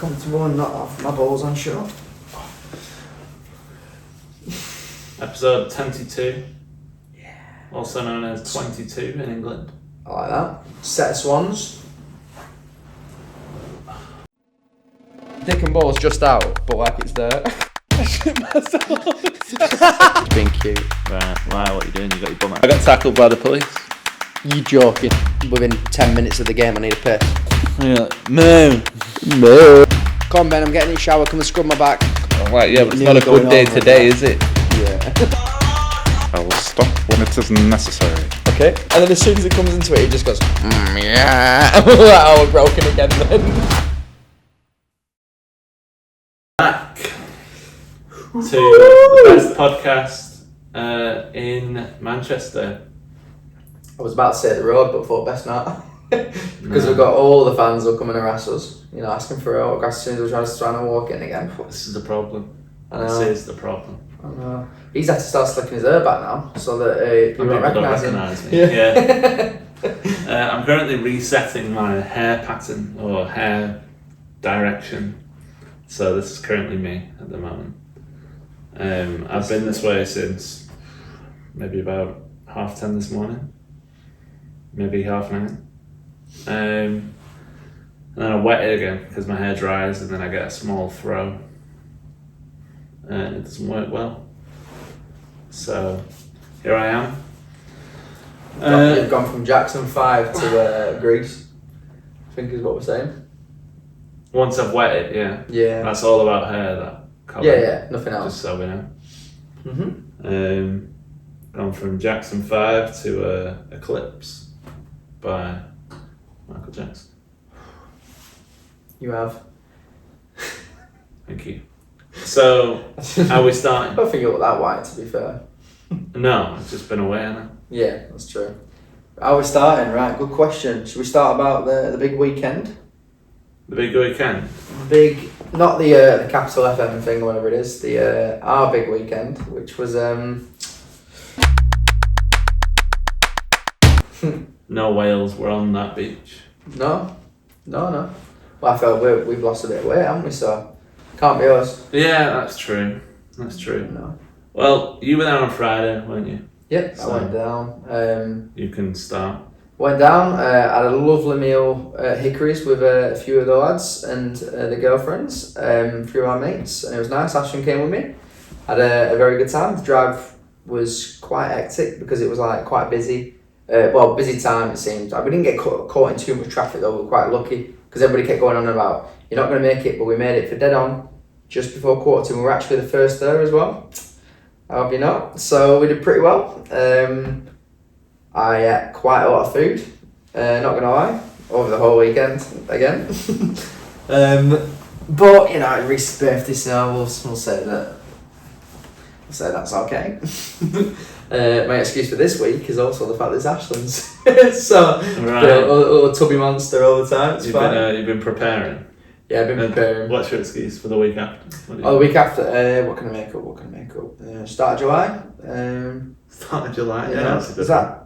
comfortable and not have my balls on show. Episode 22. Yeah. Also known as 22 in England. I like that. Set of swans. Dick and balls just out, but like it's there. I shit myself. It's been cute. Right, wow, what are you doing? You got your bum out. I got tackled by the police. You joking? Within 10 minutes of the game, I need a piss. Yeah, no. Come on, Ben, I'm getting in the shower. Come and scrub my back. Alright, yeah, but it's Nearly not a good going day on today, like is it? Yeah. I will stop when it is necessary. Okay. And then as soon as it comes into it, he just goes, yeah. Oh, we're broken again then. Back to the best podcast in Manchester. I was about to say the road, but thought best not. Because No. we've got all the fans will come and harass us, you know, asking for autographs as soon as we're trying to walk in again. This is the problem. I know. This is the problem. I know. He's had to start slicking his hair back now, so that people don't recognise me. him. Yeah. I'm currently resetting my hair pattern or hair direction. So this is currently me at the moment. I've been this way since maybe about 10:30 this morning. Maybe 9:30. And then I wet it again because my hair dries and then I get a small throw. And it doesn't work well. So here I am. You've gone from Jackson 5 to Greece, I think is what we're saying. Once I've wet it, yeah. Yeah. That's all about hair, that colour. Yeah, nothing else. Just so we know. Mm-hmm. Gone from Jackson 5 to Eclipse by Michael Jackson. You have. Thank you. So, how are we I starting? don't think you look that white, to be fair. No, I've just been away now. Yeah, that's true. How are we starting? Right, good question. Should we start about the big weekend? The big weekend. Big, not the Capital FM thing or whatever it is, the our big weekend, which was No Wales, we're on that beach. no. Well, I felt we've lost a bit of weight, haven't we? So can't be us. Yeah, that's true. That's true. No. Well, you were there on Friday, weren't you? Yep, So- I went down. You can start. Went down, had a lovely meal at Hickory's with a few of the lads and the girlfriends, a few of our mates, and it was nice. Ashton came with me. Had a very good time. The drive was quite hectic because it was like quite busy. Busy time it seemed. We didn't get caught in too much traffic though. We were quite lucky because everybody kept going on about you're not going to make it, but we made it for dead on just before 2:15. We were actually the first there as well. How have you not? So we did pretty well. I ate quite a lot of food, not gonna lie, over the whole weekend again. But you know, Reese's birthday, so we'll say that. We'll say that's okay. My excuse for this week is also the fact that it's Ashland's. So Right. a little tubby monster all the time. It's fine. You've been preparing. Yeah, I've been preparing. What's your excuse for the week after? What do you Oh, the week after. What can I make up? Start of July. Start of July. Yeah, that's a good is that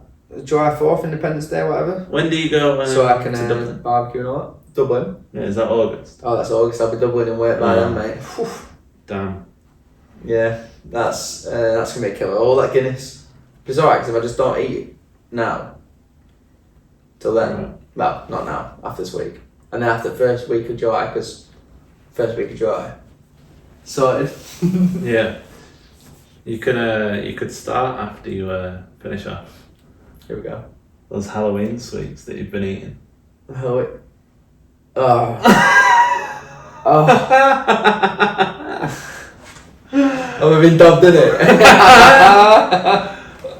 July 4th, Independence Day, whatever? one. When do you go? So I can to Dublin? barbecue and all that. Dublin. Yeah, is that August? Oh, that's August. I'll be doubling in weight by Yeah. then, mate. Whew. Damn. Yeah, that's gonna be a killer. All that Guinness. It's alright because if I just don't eat it now, till then, Right. well, not now, after this week, and then after the first week of July, because first week of July, sorted. Yeah. You could start after you finish off Here we go. those Halloween sweets that you've been eating. Oh, wait. Oh. Oh, we've been dubbed in it. What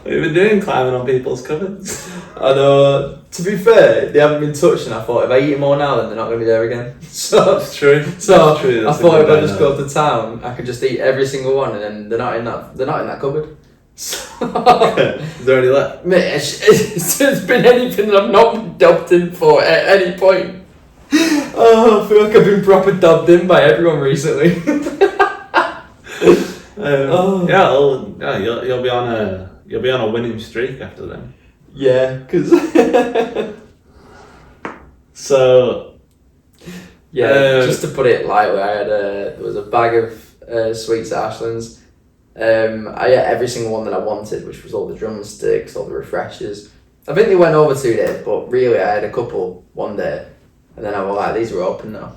have you been doing, climbing on people's cupboards? I know. To be fair, they haven't been touched, and I thought if I eat them all now, then they're not going to be there again. So, That's true. so That's true. I That's a thought if good I just idea. go to town, I could just eat every single one, and then they're not in that cupboard. So, Is there any left? mate, it's been anything that I've not been dubbed in for at any point. Oh, I feel like I've been proper dubbed in by everyone recently. Yeah, you'll be on a winning streak after them. Yeah, because So Yeah, just to put it lightly, there was a bag of sweets at Ashland's. I ate every single one that I wanted, which was all the drumsticks, all the refreshers. I think they went over 2 days, but really I had a couple one day, and then I was like, these are open now.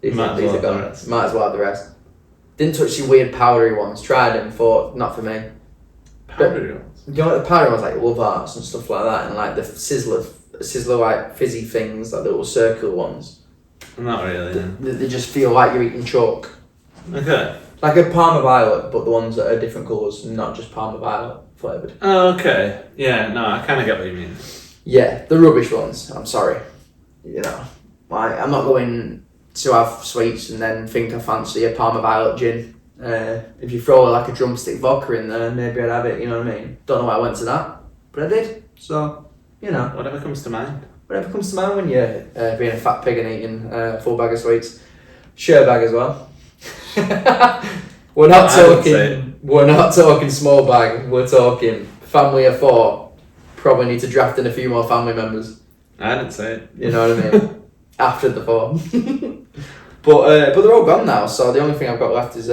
These are gone. Might as well have the rest. Didn't touch the weird powdery ones. Tried them, thought not for me. Powdery ones. You know, like the powdery ones like Love Arts and stuff like that, and like the sizzler like fizzy things, like the little circular ones. Not really. They just feel like you're eating chalk. Okay. Like a Parma Violet, but the ones that are different colours, not just Parma Violet flavoured. Oh, okay. Yeah, no, I kind of get what you mean. Yeah, the rubbish ones. I'm sorry. You know, like, I'm not going to have sweets and then think I fancy a Parma Violet gin. If you throw like a drumstick vodka in there, maybe I'd have it, you know what I mean? Don't know why I went to that, but I did. So, you know. Whatever comes to mind. Whatever comes to mind when you're being a fat pig and eating a full bag of sweets. Share bag as well. We're not talking small bag, we're talking family of 4. Probably need to draft in a few more family members. I didn't say it. You know what I mean? After the 4. But they're all gone now, so the only thing I've got left is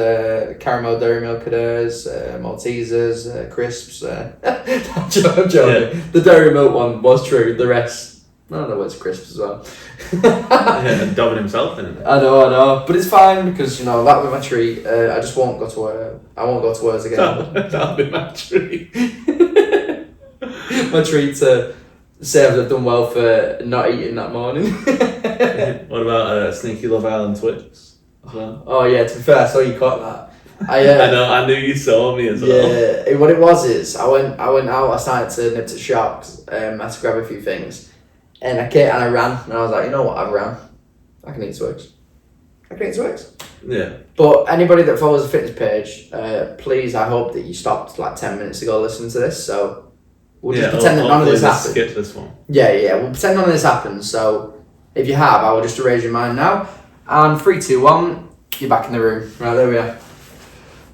caramel dairy milkers, Maltesers, crisps. I'm joking. The dairy milk one was true, the rest, I don't know what's crisps as well. Yeah, Dobbin himself in it. I know, but it's fine because, you know, that'll be my treat. I just won't go to I won't go to hers again. That'll be my treat. My treat to say I've done well for not eating that morning. What about Sneaky Love Island Twix as well? Oh yeah, to be fair, I saw you caught that. I know, I knew you saw me as well. Yeah, what it was is I went out. I started to nip to shops. I had to grab a few things, and I ran, and I was like, you know what, I've ran. I can eat Twix. Yeah. But anybody that follows the fitness page, please, I hope that you stopped like 10 minutes ago listening to this. So we'll just pretend that none of this happened. Skip this one. Yeah. We'll pretend none of this happened. So if you have, I will just erase your mind now. And 3, 2, 1, you're back in the room. Right, there we are.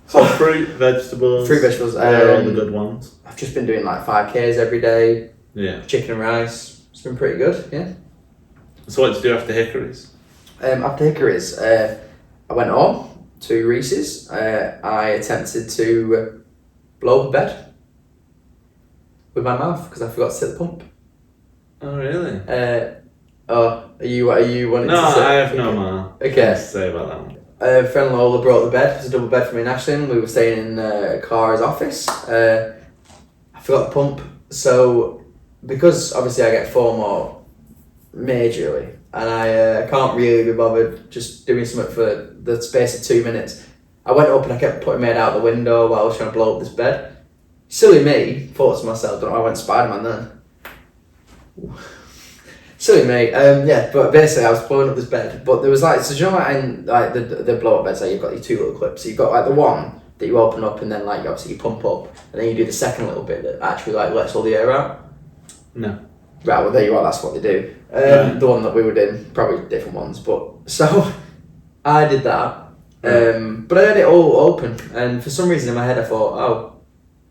So fruit, vegetables. They're all the good ones. I've just been doing like 5Ks every day. Yeah. Chicken and rice. It's been pretty good, yeah. So what did you do after Hickory's? After Hickory's, I went home to Reese's. I attempted to blow up a bed with my mouth because I forgot to set the pump. Oh really? Are you wanting no, to say? I have no more. Okay. To say about that one. Friend Lola brought the bed. It was a double bed for me and Ashlyn. We were staying in Clara's office. I forgot the pump, so because obviously I get 4 more majorly, and I can't really be bothered just doing something for the space of 2 minutes. I went up and I kept putting my head out the window while I was trying to blow up this bed. Silly me, thought to myself, don't know why I went Spider-Man then. Silly me, yeah, but basically I was blowing up this bed, but there was like, so do you know like in like the blow up beds, like you've got your 2 little clips, so you've got like the one that you open up and then like obviously you pump up, and then you do the second little bit that actually like lets all the air out. No. Right, well there you are, that's what they do. Right. The one that we were in, probably different ones, but so I did that, but I had it all open, and for some reason in my head I thought, oh,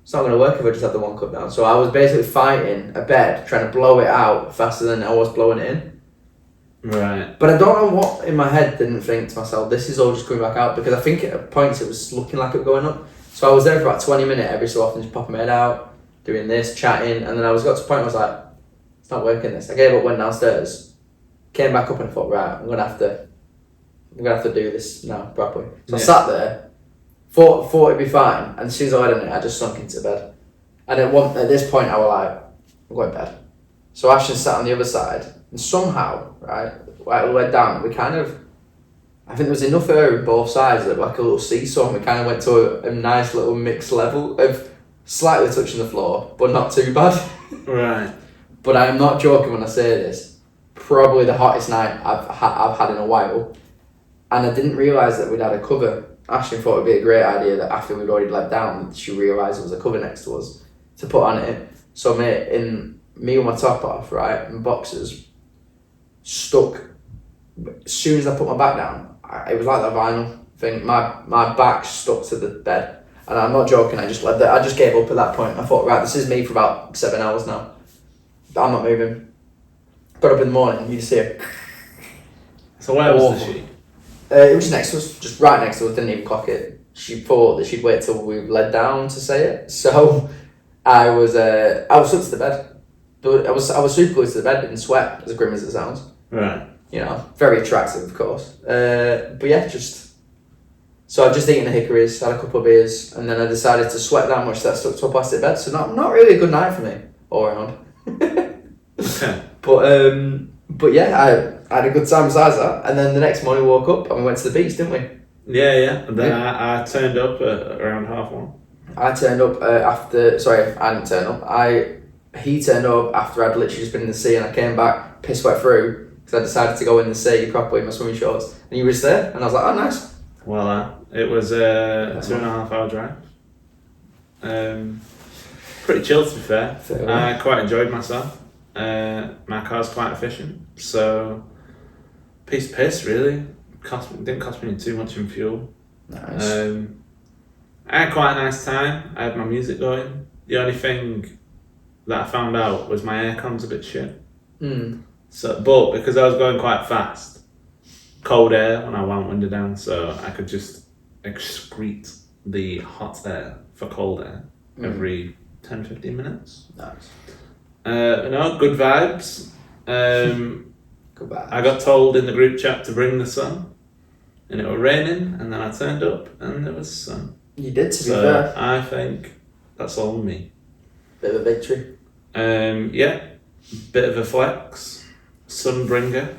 it's not going to work if I just have the one clip down. So I was basically fighting a bed, trying to blow it out faster than I was blowing it in. Right. But I don't know what in my head didn't think to myself, this is all just coming back out, because I think at points it was looking like it was going up. So I was there for about 20 minutes every so often, just popping my head out, doing this, chatting, and then I got to a point where I was like, it's not working this. I gave up, went downstairs, came back up and I thought, right, I'm gonna have to do this now properly. So I sat there, thought it'd be fine, and as soon as I had it, I just sunk into bed. And at this point, I was like, I'm going to bed. So Ashton sat on the other side, and somehow, right, we went down, we kind of, I think there was enough air on both sides, like a little seesaw, and we kind of went to a nice little mixed level of slightly touching the floor, but not too bad. Right. But I'm not joking when I say this. Probably the hottest night I've had in a while. And I didn't realise that we'd had a cover. Ashley thought it would be a great idea that after we'd already let down, she realised there was a cover next to us to put on it. So me with my top off, right, and boxers, stuck. As soon as I put my back down, it was like that vinyl thing. My back stuck to the bed, and I'm not joking. I just gave up at that point. I thought, right, this is me for about 7 hours now. I'm not moving. Got up in the morning, you see it. So where was the Awful. sheep? It was next to us, just right next to us, didn't even clock it. She thought that she'd wait till we led down to say it. So I was stuck to the bed. But I was super close to the bed, didn't sweat, as grim as it sounds. Right. You know, very attractive, of course. But yeah, so I'd just eaten the hickories, had a couple of beers, and then I decided to sweat that much that I stuck to a plastic bed. So not really a good night for me all around. Okay. But yeah, I had a good time besides that. And then the next morning we woke up and we went to the beach, didn't we? Yeah. And then I turned up at around 1:30. I turned up after. Sorry, I didn't turn up. He turned up after I'd literally just been in the sea, and I came back piss wet through because I decided to go in the sea properly in my swimming shorts. And he was there, and I was like, oh, nice. Well, it was a 2.5 hour drive. Pretty chill, to be fair. Fair I quite enjoyed myself. My car's quite efficient, so piece of piss really. Didn't cost me too much in fuel. Nice. I had quite a nice time. I had my music going. The only thing that I found out was my aircon's a bit shit. So, but because I was going quite fast, cold air when I wound window down, so I could just excrete the hot air for cold air every 10-15 minutes. Nice. No, good vibes. Goodbye. I got told in the group chat to bring the sun, and it was raining, and then I turned up and there was sun. You did, to be So fair. I think that's all me. Bit of a victory. Yeah, bit of a flex. Sunbringer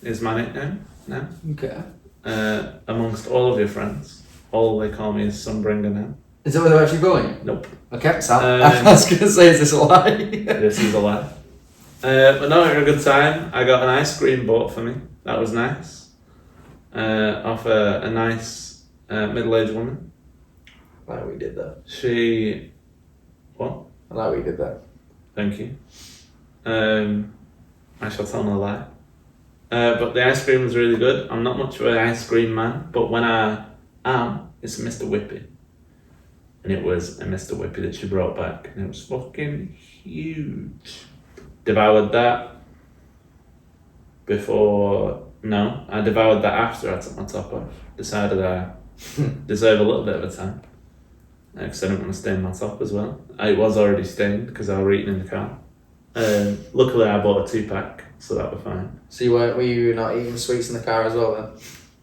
is my nickname now. Okay. Amongst all of your friends, all they call me is Sunbringer now. Is that what they're actually going? Nope, Okay, Sam. Um, I was going to say, is this a lie? this is a lie. But no, it was a good time. I got an ice cream bought for me. That was nice. Off a nice middle-aged woman. I like what you did there. She... What? I like what you did there. Thank you. I shall tell no lie. But the ice cream was really good. I'm not much of an ice cream man, but when I am, it's a Mr. Whippy. And it was a Mr. Whippy that she brought back, and it was fucking huge. Devoured that before... No, I devoured that after I took my top off. Decided I deserve a little bit of a tan. Because I didn't want to stain my top as well. It was already stained because I was eating in the car. Luckily I bought a 2-pack, so that was fine. So were you not eating sweets in the car as well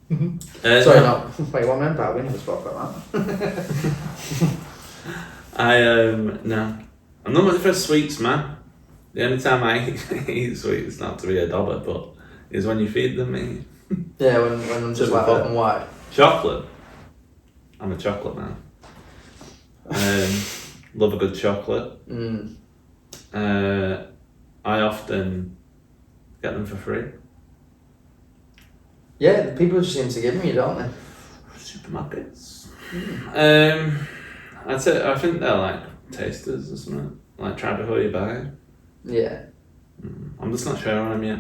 then? no. Sorry, not. Wait, what meant that? We never spoke about that. No. I'm not much for sweets, man. The only time I eat sweets, not to be a dobber, but is when you feed them me. Yeah, when I'm just like open wide. Chocolate. I'm a chocolate man. Love a good chocolate. I often get them for free. Yeah, the people just seem to give me, don't they? Supermarkets. I think they're like tasters or something. Like try before you buy. Yeah. I'm just not sure on them yet.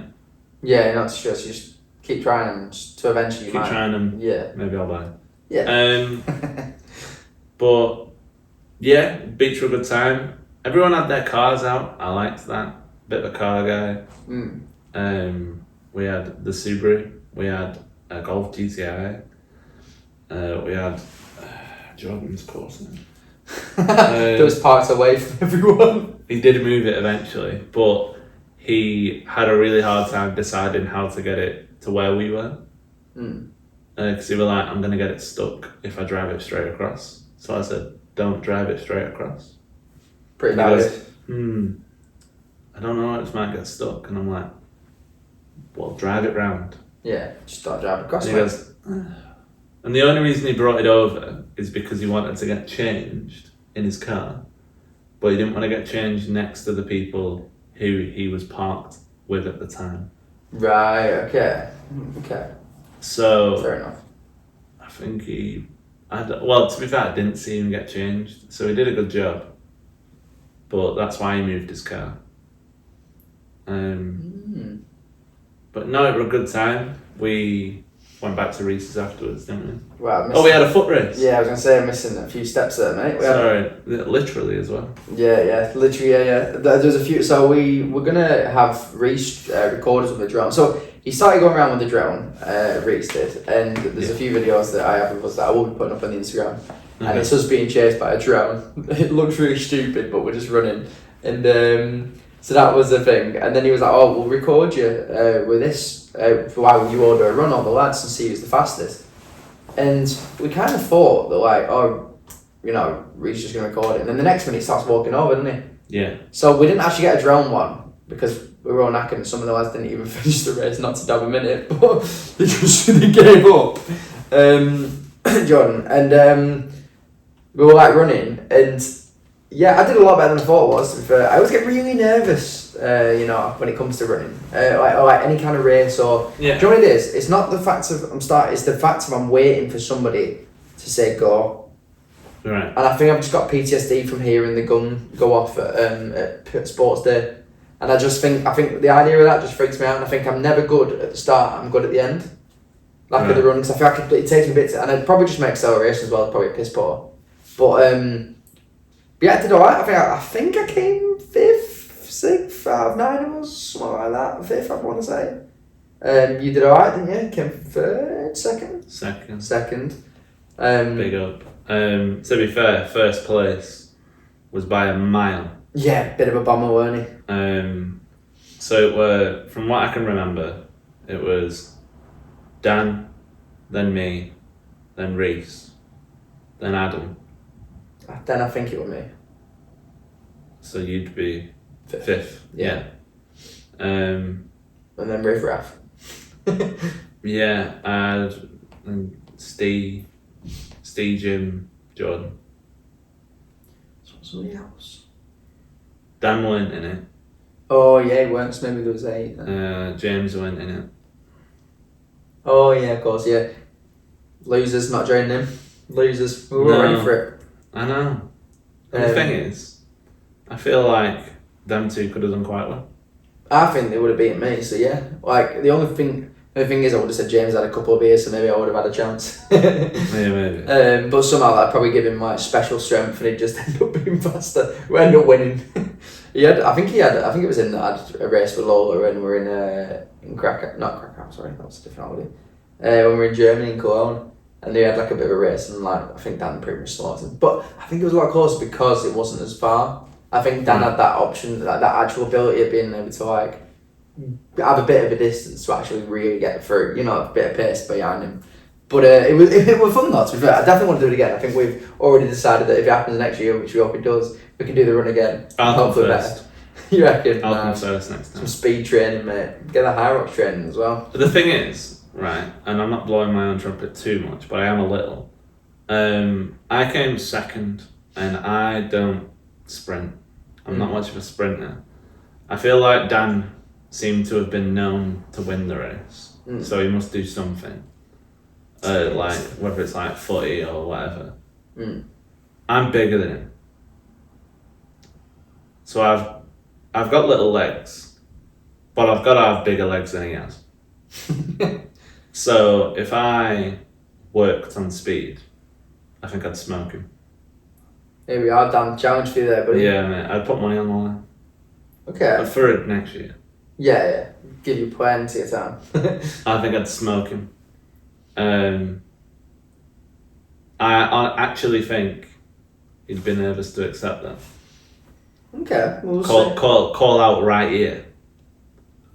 Yeah, you're not sure, so you just keep trying them just to eventually Keep trying them. Yeah. Maybe I'll buy. Yeah. But yeah, beach were a good time. Everyone had their cars out. I liked that. Bit of a car guy. We had the Subaru. We had a Golf GTI. We had Jordan's Corsa. That was parked away from everyone. He did move it eventually, but he had a really hard time deciding how to get it to where we were. Because he was like, I'm going to get it stuck if I drive it straight across. So I said, don't drive it straight across. Pretty And he valid. goes, I don't know, it just might get stuck. And I'm like, well, drive it round. Yeah, just start driving across. And he goes, and the only reason he brought it over is because he wanted to get changed in his car, but he didn't want to get changed next to the people who he was parked with at the time. Right, okay. Okay, So fair enough. I think well, to be fair, I didn't see him get changed, so he did a good job. But that's why he moved his car. But no, it was a good time. We went back to Reese's afterwards, didn't we? Right, We had a foot race. Yeah, I was going to say I'm missing a few steps there, mate. Sorry, literally as well. Yeah, literally, yeah. There's a few. So we're gonna have Reece record us with a drone. So he started going around with the drone, Reese did, and there's a few videos that I have of us that I will be putting up on the Instagram. And it's us being chased by a drone. It looks really stupid, but we're just running. And so that was the thing. And then he was like, "Oh, we'll record you with this. Why you order a run, all the lads, and see who's the fastest." And we kind of thought that, like, oh, you know, Reese just going to record it. And then the next minute he starts walking over, doesn't he? Yeah. So we didn't actually get a drone one because we were all knackered and some of the lads didn't even finish the race, not to dab a minute, but they gave up. Jordan. And we were like running, and yeah, I did a lot better than I thought it was. To be fair. I always get really nervous, you know, when it comes to running, like any kind of race or. Yeah. Do you know what it is? It's not the fact of I'm starting. It's the fact of I'm waiting for somebody to say go. Right. And I think I've just got PTSD from hearing the gun go off at Sports Day, and I think the idea of that just freaks me out. And I think I'm never good at the start. I'm good at the end, like at the run, because I feel like it takes me a bit, and I'd probably just make acceleration as well. Probably a piss poor. But yeah, I did alright. I think I came 5th, 6th out of 9 of us, something like that. 5th, I want to say. You did alright, didn't you? Came 3rd, 2nd? Second. Big up. To be fair, first place was by a mile. Yeah, bit of a bummer, weren't he? So it were, from what I can remember, it was Dan, then me, then Reese, then Adam. Then I think it was me. So you'd be 5th. 5th. Yeah. And then Riff Raff. yeah, and Steve, Jim, Jordan. Somebody else. Dan went in it. Oh yeah, he weren't. So maybe there was 8. Then. James went in it. Oh yeah, of course, yeah. Losers, not joining him. Losers. We were ready for it. I know. And the thing is, I feel like them two could have done quite well. I think they would have beaten me, so yeah. Like, the only thing is I would have said James had a couple of beers, so maybe I would have had a chance. Yeah, maybe. But somehow that'd probably give him like special strength and he'd just end up being faster. We end up winning. I think it was in that a race with Lola when we were in Krakow, not Krakow, sorry, that was a different holiday. When we were in Germany, in Cologne. And they had like a bit of a race, and like I think Dan pretty much slaughtered him. But I think it was a lot closer because it wasn't as far. I think Dan had that option, like that actual ability of being able to like have a bit of a distance to actually really get through, you know, a bit of pace behind him. But it was fun though, to be fair. I definitely want to do it again. I think we've already decided that if it happens next year, which we hope it does, we can do the run again. I'll come first. You reckon? I'll come first next time. Some speed training, mate. Get the high rocks training as well. But the thing is, right, and I'm not blowing my own trumpet too much, but I am a little. I came 2nd, and I don't sprint. I'm not much of a sprinter. I feel like Dan seemed to have been known to win the race, so he must do something. Like whether it's like footy or whatever. I'm bigger than him, so I've got little legs, but I've got to have bigger legs than he has. So if I worked on speed, I think I'd smoke him. Here we are, Dan. Challenge for you there, buddy. Yeah, mate. I'd put money on the line. Okay. For it next year. Yeah. Give you plenty of time. I think I'd smoke him. I actually think he'd be nervous to accept that. Okay. We'll Call out right here.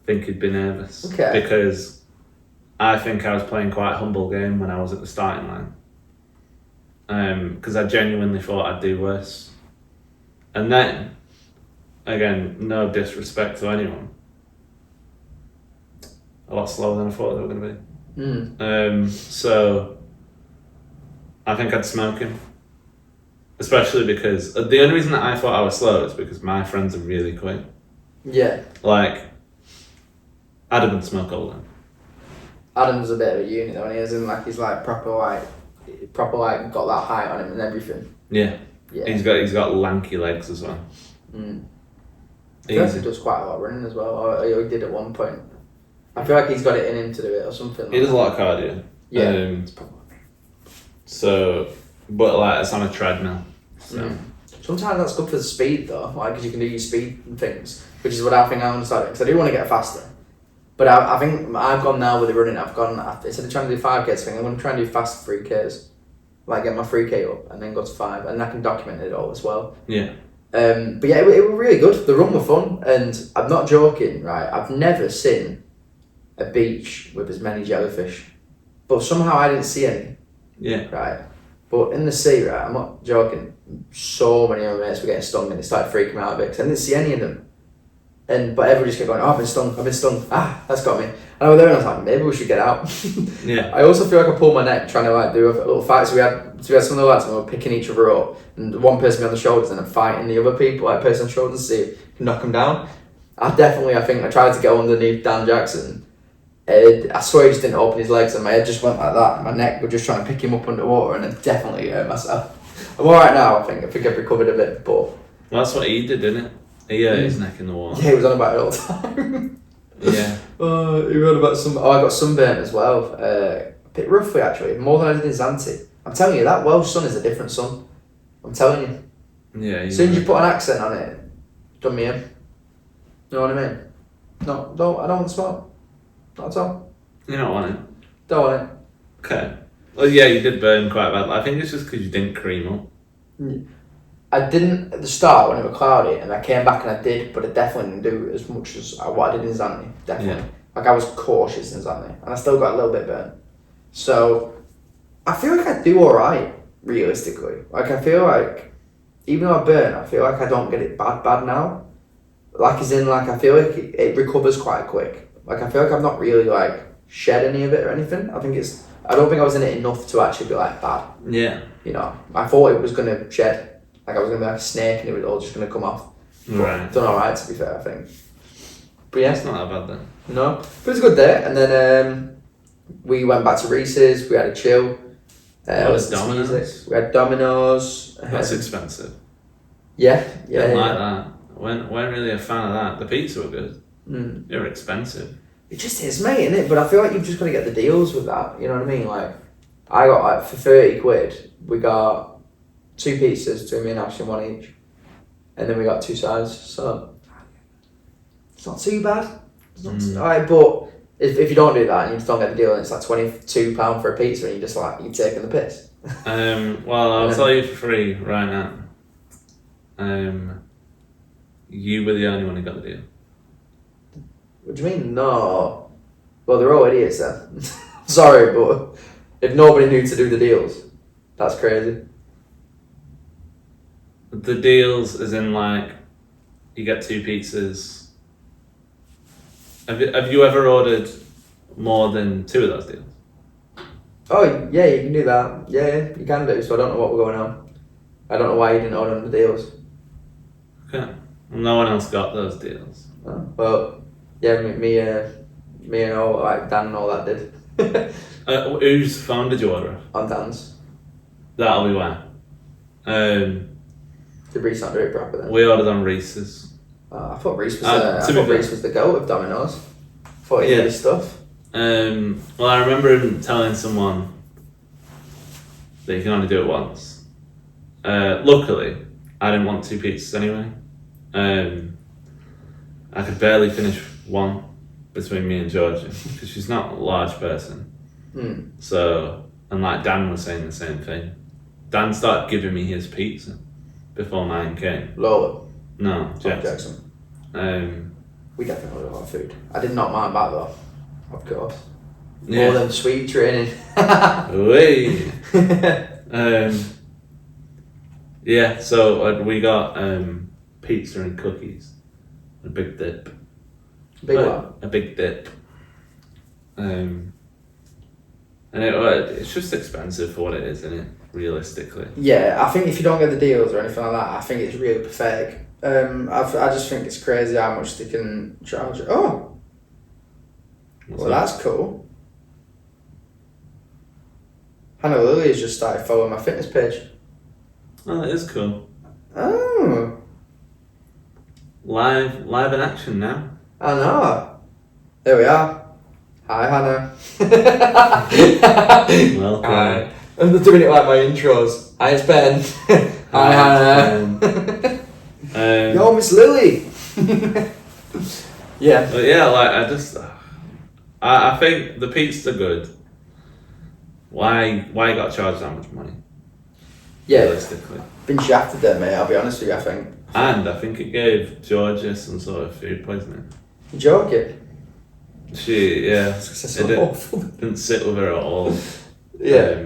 I think he'd be nervous. Okay. Because I think I was playing quite a humble game when I was at the starting line. Because I genuinely thought I'd do worse. And then, again, no disrespect to anyone, a lot slower than I thought they were going to be. So I think I'd smoke him. Especially because the only reason that I thought I was slow is because my friends are really quick. Yeah. Like, Adam would smoke all them. Adam's a bit of a unit though, and he isn't like he's like proper like got that height on him and everything. Yeah. Yeah. He's got lanky legs as well. He does quite a lot of running as well. Or he did at one point. I feel like he's got it in him to do it or something. He does a lot of cardio. Yeah. So, but like it's on a treadmill. So. Sometimes that's good for the speed though, like because you can do your speed and things, which is what I think I want to start doing. Because I do want to get faster. But I think I've gone now with the running. Instead of trying to do 5Ks, I think I'm going to try and do fast 3Ks. Like get my 3K up and then go to 5, and I can document it all as well. Yeah. But yeah, it was really good. The run were fun, and I'm not joking, right? I've never seen a beach with as many jellyfish, but somehow I didn't see any. Yeah. Right, but in the sea, right? I'm not joking. So many of my mates were getting stung, and they started freaking me out a bit because I didn't see any of them. But everybody just kept going, "Oh, I've been stung. Ah, that's got me." And I was there, and I was like, maybe we should get out. Yeah. I also feel like I pulled my neck trying to like do a little fight. So we had some of the lads and we were picking each other up, and one person on the shoulders and then fighting the other people, like person on the shoulders, to see if you can knock them down. I think I tried to get underneath Dan Jackson. I swear he just didn't open his legs, and my head just went like that. And my neck was just trying to pick him up underwater, and I definitely hurt myself. I'm alright now. I think I've recovered a bit, but Well, that's what he did, didn't it? He hurt his neck in the water. yeah, he was on about it all the time. Yeah. He wrote about I got sunburnt as well. A bit roughly actually, more than I did in Zante. I'm telling you, that Welsh sun is a different sun. I'm telling you. Yeah. As soon as you put an accent on it, done me in. You know what I mean? No, I don't want to smoke. Not at all. You don't want it. Don't want it. Okay. Well, yeah, you did burn quite badly. I think it's just because you didn't cream up. I didn't at the start when it was cloudy, and I came back and I did, but I definitely didn't do as much as what I did in Zante. Definitely. Yeah. Like I was cautious in Zante, and I still got a little bit burnt. So I feel like I do alright, realistically. Like I feel like, even though I burn, I feel like I don't get it bad now. Like as in, like I feel like it recovers quite quick. Like I feel like I've not really like shed any of it or anything. I don't think I was in it enough to actually be like bad. Yeah. You know, I thought it was gonna shed. Like I was gonna be like a snake and it was all just gonna come off. Right. I've done alright to be fair, I think. But yeah, It's not that bad then. no. But it was a good day. And then we went back to Reese's, we had a chill. Was listened to Domino's? music. We had Domino's. That's expensive. Yeah. Didn't like that. Weren't really a fan of that. The pizza were good. Mm. They were expensive. It just is, mate, innit? But I feel like you've just got to get the deals with that. You know what I mean? Like, I got like for 30 quid, we got 2 pizzas, 2 me and Ash, and 1 each. And then we got 2 sides, so it's not too bad. It's not alright, but if you don't do that and you just don't get the deal, and it's like £22 for a pizza, and you're just like, you're taking the piss. Well, I'll tell you for free right now. You were the only one who got the deal. What do you mean? No. Well, they're all idiots then. Sorry, but if nobody knew to do the deals, that's crazy. The deals is in like, you get 2 pizzas. Have you ever ordered more than 2 of those deals? Oh, yeah, you can do that. Yeah, you can do, so I don't know what we're going on. I don't know why you didn't order the deals. Okay. Well, no one else got those deals. Oh, well, yeah, me and all, like Dan and all that did. Whose phone did you order off? On Dan's. That'll be why. Did Reese not do it proper then? We ordered on Reese's. I thought Reese was to the goat of Domino's. Thought he did his stuff. Well, I remember him telling someone that you can only do it once. Luckily, I didn't want 2 pizzas anyway. I could barely finish one between me and Georgia because she's not a large person. So, and like Dan was saying the same thing. Dan started giving me his pizza before mine came. Lola. No, Jackson. We definitely ordered a lot of food. I did not mind that though. Of course. Yeah. More than sweet training. Wait. Yeah, so we got pizza and cookies. A big dip. Big one. A big dip. And it's just expensive for what it is, isn't it? Realistically. Yeah, I think if you don't get the deals or anything like that, I think it's really pathetic. I just think it's crazy how much they can charge. Oh! Well, that's cool. Hannah Lily has just started following my fitness page. Oh, that is cool. Oh. Live in action now. I know. There we are. Hi, Hannah. Welcome. Hi. I'm doing it like my intros. Hi, it's Ben. Hi, Hannah. Yo, Miss Lily. Yeah. But yeah, like I just I think the pizzas are good. Why you got charged that much money? Yeah, Realistically. been shafted there, mate. I'll be honest with you. I think. And I think it gave Georgia some sort of food poisoning. You joking? It So awful. didn't sit with her at all. Yeah.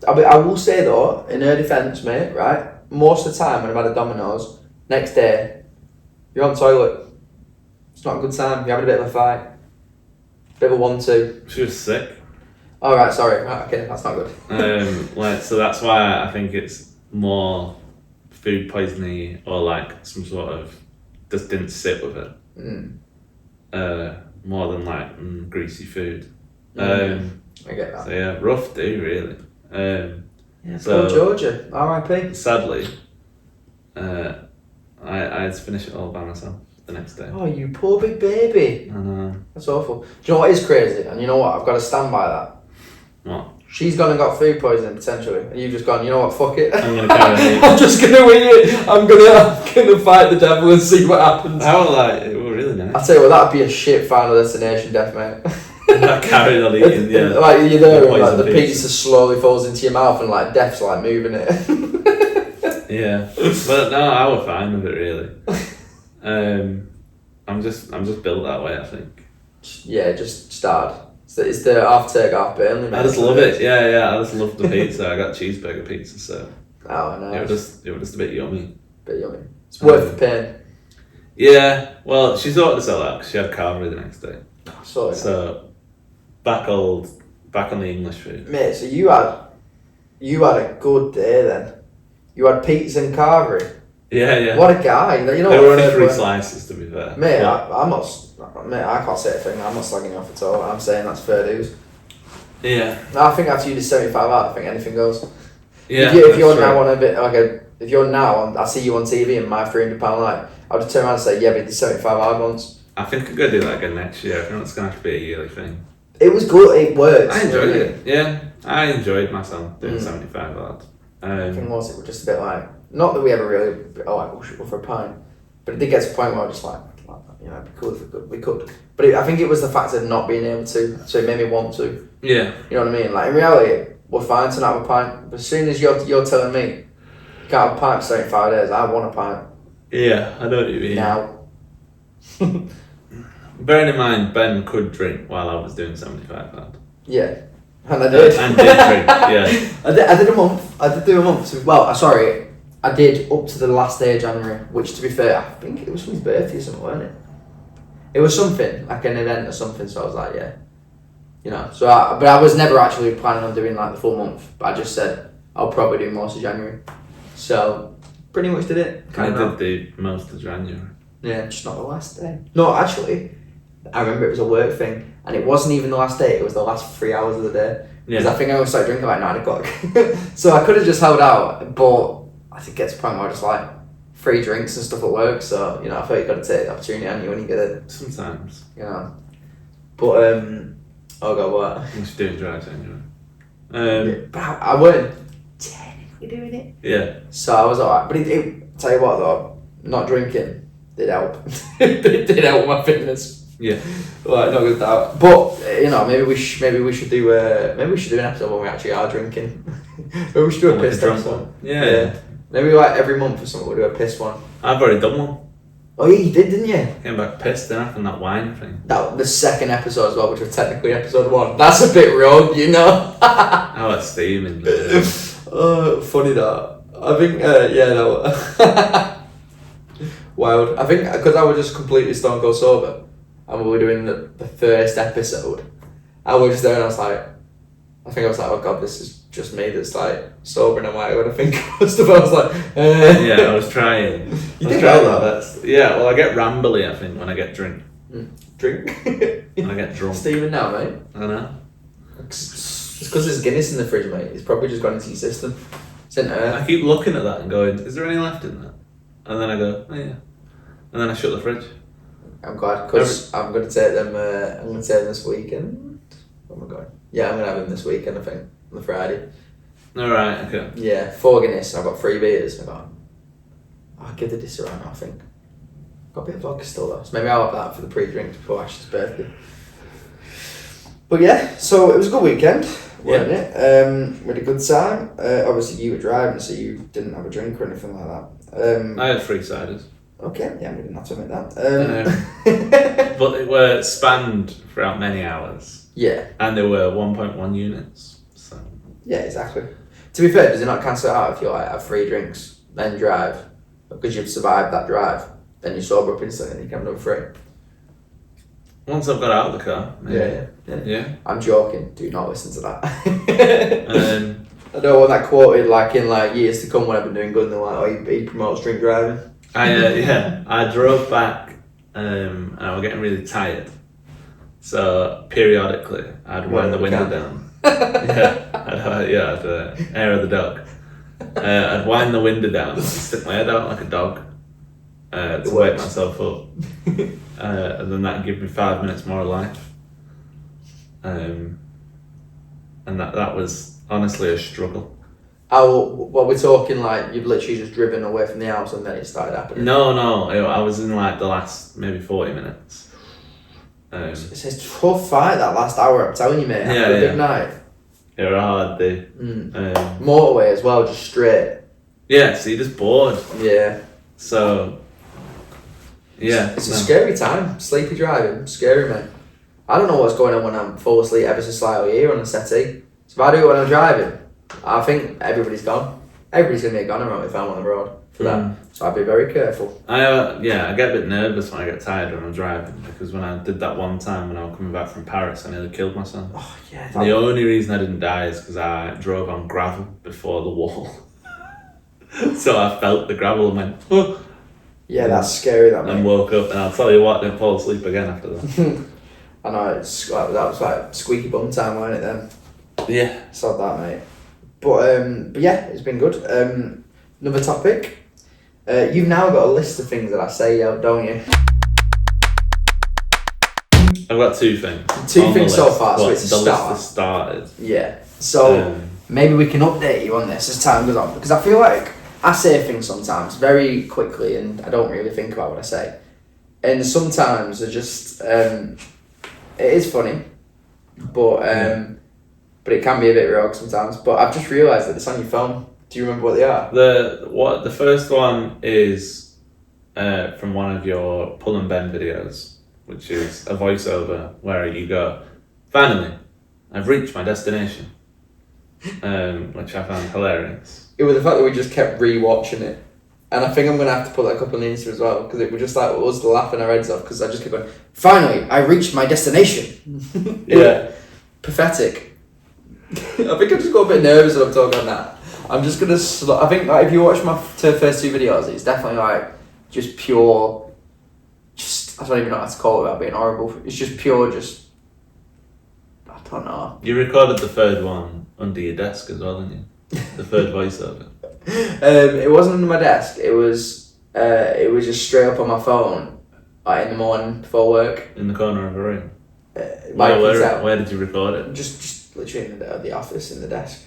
I will say though, in her defence, mate, right? Most of the time when I've had a Domino's, next day, you're on toilet. It's not a good time. You're having a bit of a fight. Bit of a 1-2. She was sick. Alright, sorry. Right, okay, that's not good. So that's why I think it's more food poisoning or like some sort of just didn't sit with it. More than like greasy food. I get that. So yeah, rough day really. Yeah, so poor Georgia. R.I.P. sadly, I had to finish it all by myself the next day. Oh, you poor big baby. I know. That's awful. Do you know what is crazy? And you know what? I've got to stand by that. What? She's gone and got food poisoning potentially, and you've just gone. You know what? Fuck it. I'm gonna carry it. I'm just gonna wing it. I'm gonna fight the devil and see what happens. How like it was really nice. I'll tell you what, that'd be a shit final destination death, mate. I carried on eating, yeah. Like you're there, and like the Poison pizza slowly falls into your mouth, and like death's like moving it. Yeah, but no, I was fine with it really. I'm just built that way. I think. Yeah, just started. It's the half turk, half Burnley, mate. I just love it. Yeah. I just love the pizza. I got cheeseburger pizza, so Oh, I know. it was just a bit yummy. Bit yummy. It's worth the pain. Yeah, well, she sorted us out because she had Carvery the next day. So back on the English food. Mate, so you had a good day then. You had pizza and carvery. Yeah. What a guy! You know There what were only third 3 one- slices to be fair. Mate, But, I can't say a thing. I'm not slagging you off at all. I'm saying that's fair dues. yeah. I think after you did 75 out, I think anything goes. Yeah. If you're that's now true. on a bit like if you're now on, I see you on TV and my £300 life, I'll just turn around and say, yeah, but you did 75 hard once. I think I'm gonna do that again next year. I think it's gonna have to be a yearly thing. It was good. It works. I enjoyed really. it. Yeah, I enjoyed myself doing 75 hard. The thing was, it was just a bit like, not that we ever really, we should go for a pint, but it did get to a point where I was just like, you know, it'd be cool if we could. But I think it was the fact of not being able to, so it made me want to. Yeah. You know what I mean? Like in reality, we're fine to not have a pint, but as soon as you're telling me you can't have a pint for 75 days, I want a pint Yeah, I know what you mean. now. Bearing in mind, Ben could drink while I was doing 75 hard. Yeah, and I did. And did drink, yeah. I did a month. I did do a month. Sorry, I did up to the last day of January, which to be fair, I think it was from his birthday or something, wasn't it? It was something, like an event or something, so I was like, yeah. You know, but I was never actually planning on doing like the full month, but I just said, I'll probably do most of January. So, pretty much did it. I did the most of January. Yeah, just not the last day. No, actually, I remember it was a work thing, and it wasn't even the last day, it was the last 3 hours of the day. Because I think I only started drinking like 9 o'clock. So I could have just held out, but I think it gets to a point where I just like free drinks and stuff at work, so, you know, I thought you got to take the opportunity, and you when you get it, Sometimes. you know. But, oh god, what? I'm just doing dry January. Yeah, but I weren't technically doing it. Yeah. So I was alright. But it tell you what though, not drinking did help. It did help my fitness. Yeah. Like, not good that. But you know, maybe we should do an episode when we actually are drinking. Maybe we should do a Like a piss drunk episode. one. Yeah. Maybe like every month or something we'll do a piss one. I've already done one. Oh yeah, you did, didn't you? Came back pissed then from that wine thing. That the second episode as well, which was technically episode 1. That's a bit rogue, you know. I was steaming. Oh, funny that. I think, yeah, no. Wild. I think because I was just completely stone cold sober, and we were doing the first episode, I was just there and I was like, oh god, this is just me that's like sober and I'm like, what I think stuff. I was like, Yeah, I was trying. You I was did trying well, my best. Yeah, well, I get rambly, I think, when I get drink. drink. When I get drunk. Steaming now, mate. I know. It's because there's Guinness in the fridge, mate. It's probably just gone into your system. It's in there. I keep looking at that and going, is there any left in that? And then I go, oh yeah. And then I shut the fridge. I'm glad because I'm going to take them. I'm going to take them this weekend. Oh my god. Yeah, I'm going to have them this weekend. I think on the Friday. Alright, okay. Yeah, 4 Guinness. I've got 3 beers. I'll give the disc around now, I think. Got a bit of vodka still though, so maybe I'll have that for the pre-drinks before Ash's birthday. But yeah, so it was a good weekend, wasn't it? We had a good time. Obviously, you were driving, so you didn't have a drink or anything like that. I had 3 ciders. Okay, yeah, we didn't have to admit that. But they were spanned throughout many hours. Yeah, And they were 1.1 units. So yeah, exactly. To be fair, does it not cancel it out if you like have 3 drinks, then drive? Because you've survived that drive, then you sober up instantly and you can have another 3. once I've got out of the car, maybe. Yeah. I'm joking, do not listen to that. Um, I don't want that quoted like in like years to come when I've been doing good and they're like, oh, he promotes drink driving. I drove back and I was getting really tired. So periodically I'd wind the window down. I'd air of the dog. I'd wind the window down and stick my head out like a dog to wake myself up. And then that'd give me 5 minutes more life. And that was honestly a struggle. Well, we're talking like you've literally just driven away from the house and then it started happening. No, I was in like the last maybe 40 minutes. It's a tough fight that last hour, I'm telling you, mate. After a big night. It was a hard day. Motorway as well, just straight. Yeah, so you're just bored. Yeah. So, yeah. It's a scary time. Sleepy driving, scary, man. I don't know what's going on when I'm full asleep ever so slightly here on the settee. So if I do it when I'm driving, I think everybody's gone. Everybody's going to be a goner around if I'm on the road for that. So I'd be very careful. I get a bit nervous when I get tired when I'm driving, because when I did that one time when I was coming back from Paris, I nearly killed myself. Oh, yeah. And the only reason I didn't die is because I drove on gravel before the wall. So I felt the gravel and went, oh. Yeah, that's scary, that, And mate. woke up, and I'll tell you what, didn't fall asleep again after that. I know, that was like squeaky bum time, wasn't it, then? Yeah. Sod that, mate. But yeah, it's been good. Another topic. You've now got a list of things that I say, don't you? I've got 2 things. 2 things so far, so But it's a the start. list has started. Yeah. So maybe we can update you on this as time goes on, because I feel like I say things sometimes very quickly and I don't really think about what I say. And sometimes I just it is funny, but it can be a bit rogue sometimes. But I've just realised that it's on your phone. Do you remember what they are? The first one is from one of your pull and bend videos, which is a voiceover where you go, "Finally, I've reached my destination," which I found hilarious. It was the fact that we just kept re-watching it. And I think I'm going to have to put that up on Insta as well, because it was just like us laughing our heads off, because I just kept going, "Finally, I reached my destination." Yeah. Pathetic. I think I've just got a bit nervous when I'm talking on that. I'm just going to... I think like, if you watch my first 2 videos, it's definitely like just pure... I don't even know how to call it without being horrible. It's just pure I don't know. You recorded the 3rd one under your desk as well, didn't you? The 3rd voiceover. It wasn't under my desk. It was just straight up on my phone, like in the morning before work. In the corner of a room. Where did you record it? Just literally in the office, in the desk,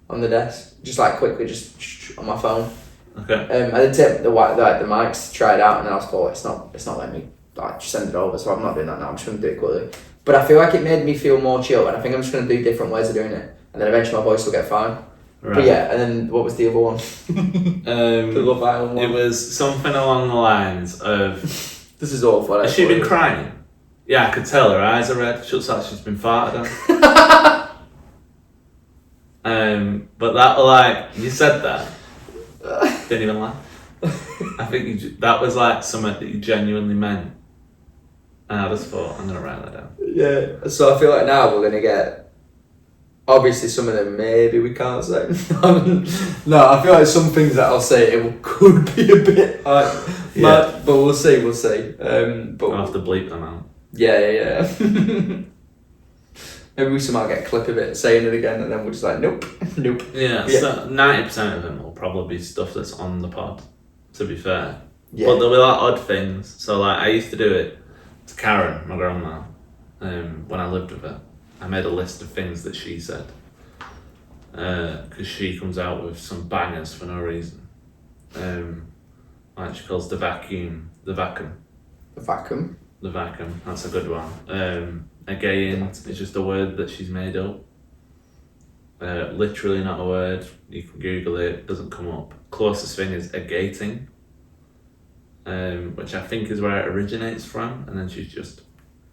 on the desk. Just like quickly, just on my phone. Okay. I did take the mics to try it out, and then I was like, it's not letting me like just send it over. So I'm not doing that now. I'm just gonna do it quickly. But I feel like it made me feel more chill, and I think I'm just gonna do different ways of doing it, and then eventually my voice will get fine. Right. But yeah, and then what was the other one? The Love Island one. It was something along the lines of... This is awful. Has she been crying? Yeah, I could tell her eyes are red. She looks like she's been farted on. But that, like, you said that. Didn't even laugh. I think that was like something that you genuinely meant. And I just thought, I'm going to write that down. Yeah, so I feel like now we're going to get... Obviously, some of them maybe we can't say. No, I feel like some things that I'll say could be a bit mad, but we'll see. But I'll have to bleep them out. Yeah. Maybe we somehow get a clip of it saying it again, and then we're just like, nope. Yeah, so 90% of them will probably be stuff that's on the pod, to be fair. Yeah. But there'll be like odd things. So like I used to do it to Karen, my grandma, when I lived with her. I made a list of things that she said, because she comes out with some bangers for no reason. Like she calls the vacuum. The vacuum. That's a good one. Again, it's just a word that she's made up. Literally not a word. You can Google it, it doesn't come up. Closest thing is agating, which I think is where it originates from, and then she's just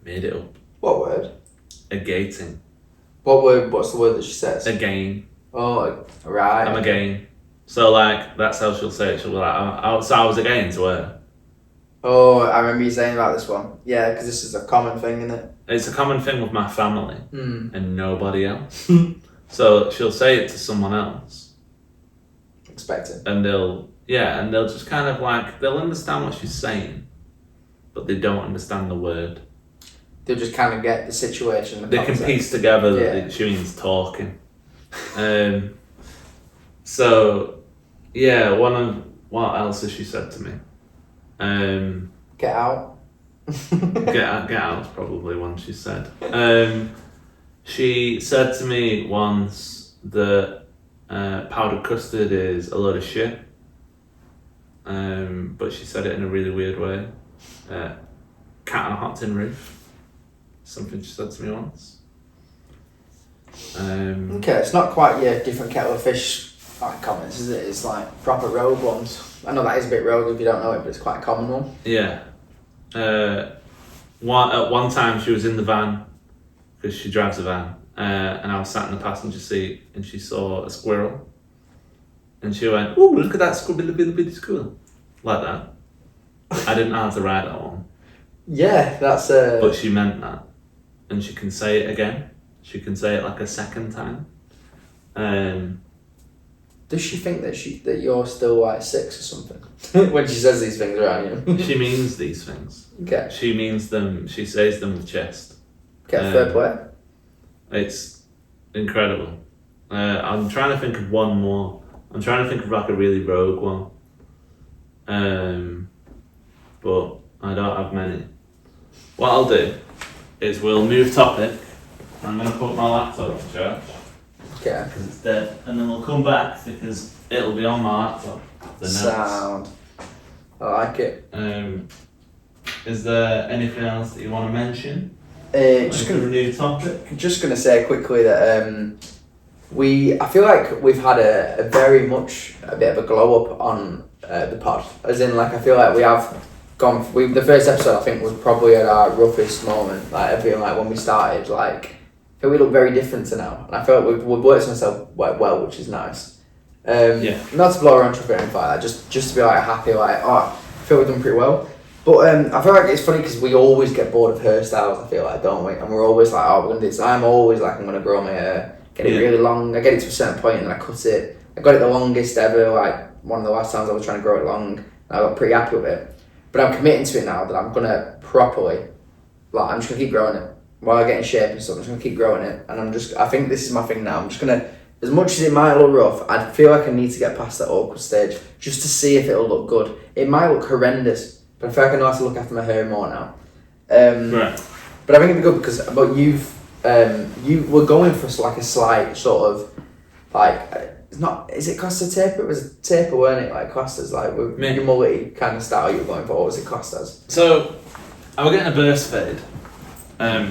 made it up. What word? Agating. What word? What's the word that she says? Again. Oh, right. I'm again. So like that's how she'll say it. She'll be like, I was again to her. Oh, I remember you saying about this one. Yeah, because this is a common thing, isn't it? It's a common thing with my family Hmm. and nobody else. So she'll say it to someone else, Expect it. and they'll just kind of like they'll understand what she's saying, but they don't understand the word. They'll just kind of get the situation. The They can concept. piece together that Yeah. she means talking. So yeah, what else has she said to me? Get out. Get out is probably one she said. She said to me once that powdered custard is a load of shit. But she said it in a really weird way. Cat on a hot tin roof. Something she said to me once. Okay, it's not quite your different kettle of fish like comments, is it? It's like proper rogue ones. I know that is a bit rogue if you don't know it, but it's quite a common one. Yeah. At one time she was in the van, because she drives a van, and I was sat in the passenger seat and she saw a squirrel. And she went, "Oh, look at that squirrel, squirrel." Like that. I didn't know how to write that one. Yeah, that's But she meant that. And she can say it again. She can say it like a second time. Does she think that you're still like 6 or something when she says these things around you? She means these things. Okay. She means them, she says them with chest. Okay, fair play. It's incredible. I'm trying to think of one more. I'm trying to think of like a really rogue one. But I don't have many. What I'll do is we'll move topic. I'm going to put my laptop on charge Okay. because it's dead, and then we'll come back because it'll be on my laptop. The notes. Sound. I like it. Is there anything else that you want to mention? Just Like a gonna new topic? Just gonna say quickly that I feel like we've had a very much a bit of a glow up on the pod, as in like I feel like we have gone. The first episode I think was probably at our roughest moment. Like I feel like when we started, like I feel we look very different to now, and I feel like we've worked on ourselves well, which is nice. Yeah. Not to blow our own trumpet or anything like that, just to be like happy, like I feel we've done pretty well. But I feel like it's funny because we always get bored of hairstyles, I feel like, don't we? And we're always like, oh, we're going to do this. I'm always like, I'm going to grow my hair, get it really long. I get it to a certain point and then I cut it. I got it the longest ever, like one of the last times I was trying to grow it long. And I got pretty happy with it. But I'm committing to it now that I'm going to properly, like, I'm just going to keep growing it. While I get in shape and stuff, I'm just going to keep growing it. And I think this is my thing now. I'm just going to, as much as it might look rough, I feel like I need to get past that awkward stage just to see if it'll look good. It might look horrendous. But I feel like I know how to look after my hair more now. Right. But I think it'd be good because you were going for like a slight sort of like it's not, is it Costa taper? It was a taper, weren't it? Like Costa's like with your mullet kind of style you were going for. What was it Costa's? So I was getting a burst fade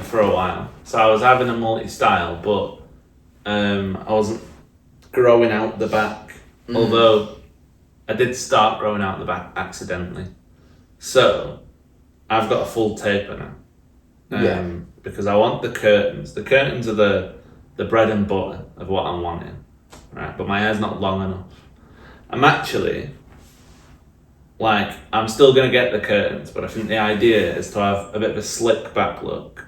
for a while. So I was having a multi style, but I wasn't growing out the back. Although I did start growing out the back accidentally. So I've got a full taper now. Because I want the curtains. The curtains are the bread and butter of what I'm wanting. Right? But my hair's not long enough. I'm actually I'm still gonna get the curtains, but I think the idea is to have a bit of a slick back look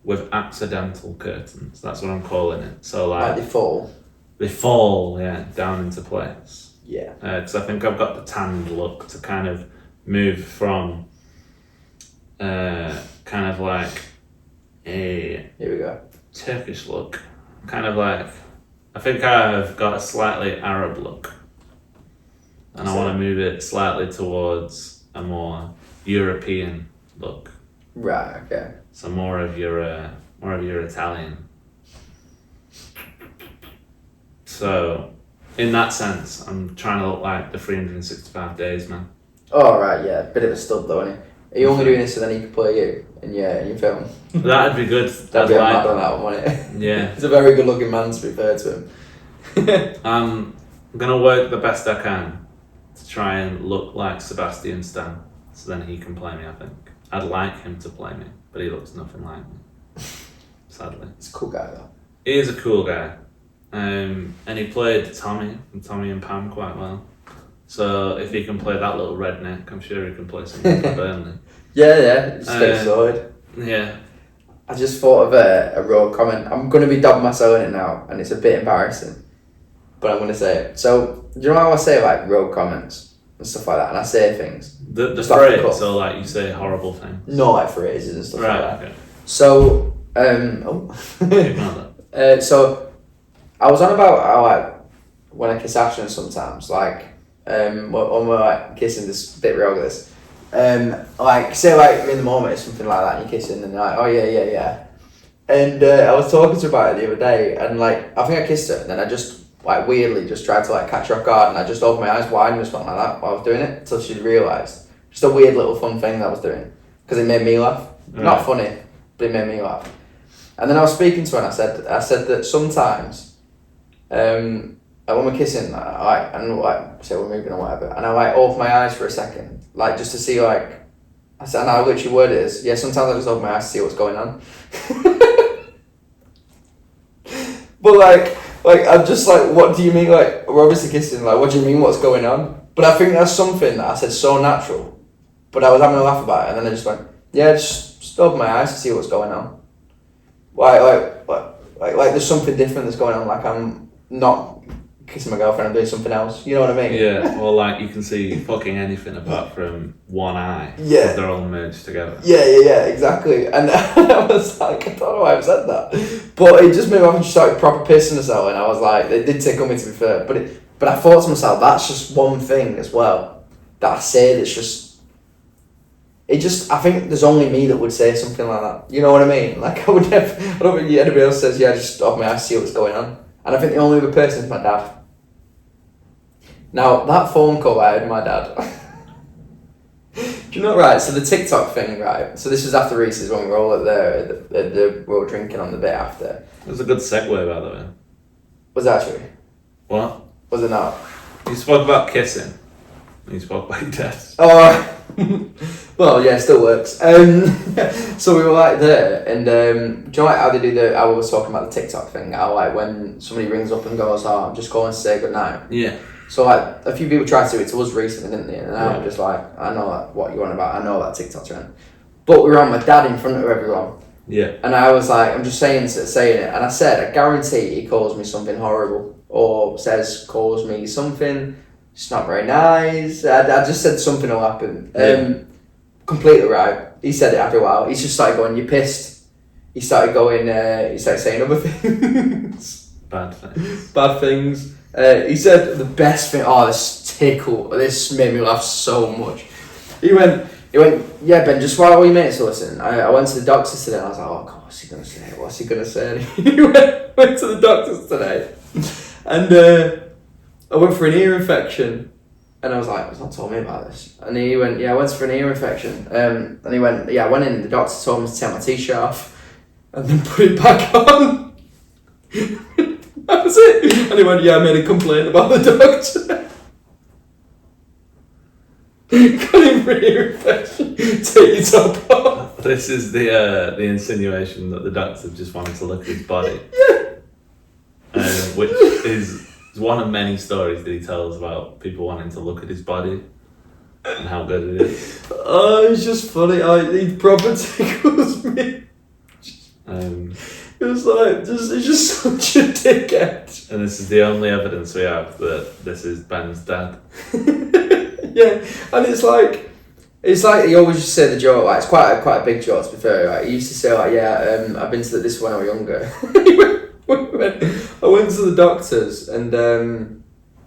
with accidental curtains. That's what I'm calling it. So Like they fall. they fall, down into place. Yeah. Because I think I've got the tanned look to kind of move from kind of like a Here we go. Turkish look, kind of like, I think I've got a slightly Arab look, and I want to move it slightly towards a more European look. Right. Okay. So more of your Italian. So in that sense, I'm trying to look like the 365 days man. Oh right. Yeah. Bit of a stud though, isn't it? Are you only doing this so then he can play you in your film? That'd be good. That'd be mad on that one, wouldn't it? Yeah. He's a very good looking man, to be fair to him. I'm gonna work the best I can to try and look like Sebastian Stan, so then he can play me. I think I'd like him to play me, but he looks nothing like me. Sadly, He's a cool guy though. he is a cool guy, and he played Tommy and Pam quite well. So if he can play that little redneck, I'm sure he can play something for Burnley. Yeah, just get sorted. Yeah. I just thought of a road comment. I'm going to be dabbing myself in it now, and it's a bit embarrassing, but I'm going to say it. So, do you know how I say like road comments and stuff like that, and I say things? The Just off the phrase, cuff. so like you say horrible things. Not like phrases and stuff like Right. that. Okay. So, Ignore that. so I was on about how like when I kiss Ashton sometimes, like when we're like kissing, this bit real this. Like say like in the moment or something like that, and you're kissing and you're like, oh yeah. And I was talking to her about it the other day, and like I think I kissed her, and then I just like weirdly just tried to like catch her off guard, and I just opened my eyes wide and just went like that while I was doing it until she realised. Just a weird little fun thing that I was doing because it made me laugh. Right. Not funny, but it made me laugh. And then I was speaking to her, and I said that sometimes, when we're kissing, like, and like, say we're moving or whatever, and I like open my eyes for a second, like just to see like, I said, and I literally word it is, yeah, sometimes I just open my eyes to see what's going on. But like I'm just like, what do you mean? Like, we're obviously kissing, like, what do you mean what's going on? But I think that's something that I said so natural, but I was having a laugh about it, and then I just went, yeah, just open my eyes to see what's going on. Like there's something different that's going on, like I'm not kissing my girlfriend, I'm doing something else, you know what I mean? Yeah, or like you can see fucking anything apart from one eye. Yeah. 'Cause they're all merged together. Yeah, exactly. And I was like, I don't know why I've said that, but it just made me laugh, and she started proper pissing herself, and I was like, it did tickle me, to be fair, but I thought to myself, that's just one thing as well that I say that's just, I think there's only me that would say something like that. You know what I mean? Like I don't think anybody else says, yeah, just open my eyes, see what's going on. And I think the only other person is my dad. Now, that phone call I had with my dad. Do you know, right, so the TikTok thing, right, so this was after Reese's when we were all we were all drinking on the bit after. It was a good segue, by the way. Was that true? What? Was it not? You spoke about kissing. And you spoke about your dad. Oh, well, yeah, it still works. So we were like there, and do you know like how they do I was talking about the TikTok thing, how like when somebody rings up and goes, oh, I'm just calling to say goodnight. Yeah. So like a few people tried to do it to us recently, didn't they? And I'm Yeah. just like, I know like, what you're on about, I know that TikTok trend. But we were on my dad in front of everyone. Yeah. And I was like, I'm just saying it, and I said, I guarantee he calls me something horrible, or calls me something, it's not very nice. I just said something will happen. Completely right. He said it after a while. He just started going, you're pissed. He started going, he started saying other things. Bad things. Bad things. He said the best thing, this made me laugh so much. He went, yeah, Ben, just while we mates listen, I went to the doctors today, and I was like, oh God, what's he going to say? And he went to the doctors today, and I went for an ear infection, and I was like, he's not told me about this. And he went, yeah, I went for an ear infection, and he went, yeah, I went in, the doctor told me to take my t-shirt off, and then put it back on. That was it. And he went, yeah, I made a complaint about the doctor. Got him for ear infection. Take your top off. This is the insinuation that the doctor just wanted to look at his body. Which is one of many stories that he tells about people wanting to look at his body and how good it is. Oh, it's just funny. He proper tickles me. It was like, it's just such a dickhead. And this is the only evidence we have that this is Ben's dad. Yeah, and it's like he always used to say the joke, like, it's quite a big joke, to be fair. Like, he used to say, like, yeah, I've been to this when I was younger. I went to the doctors, and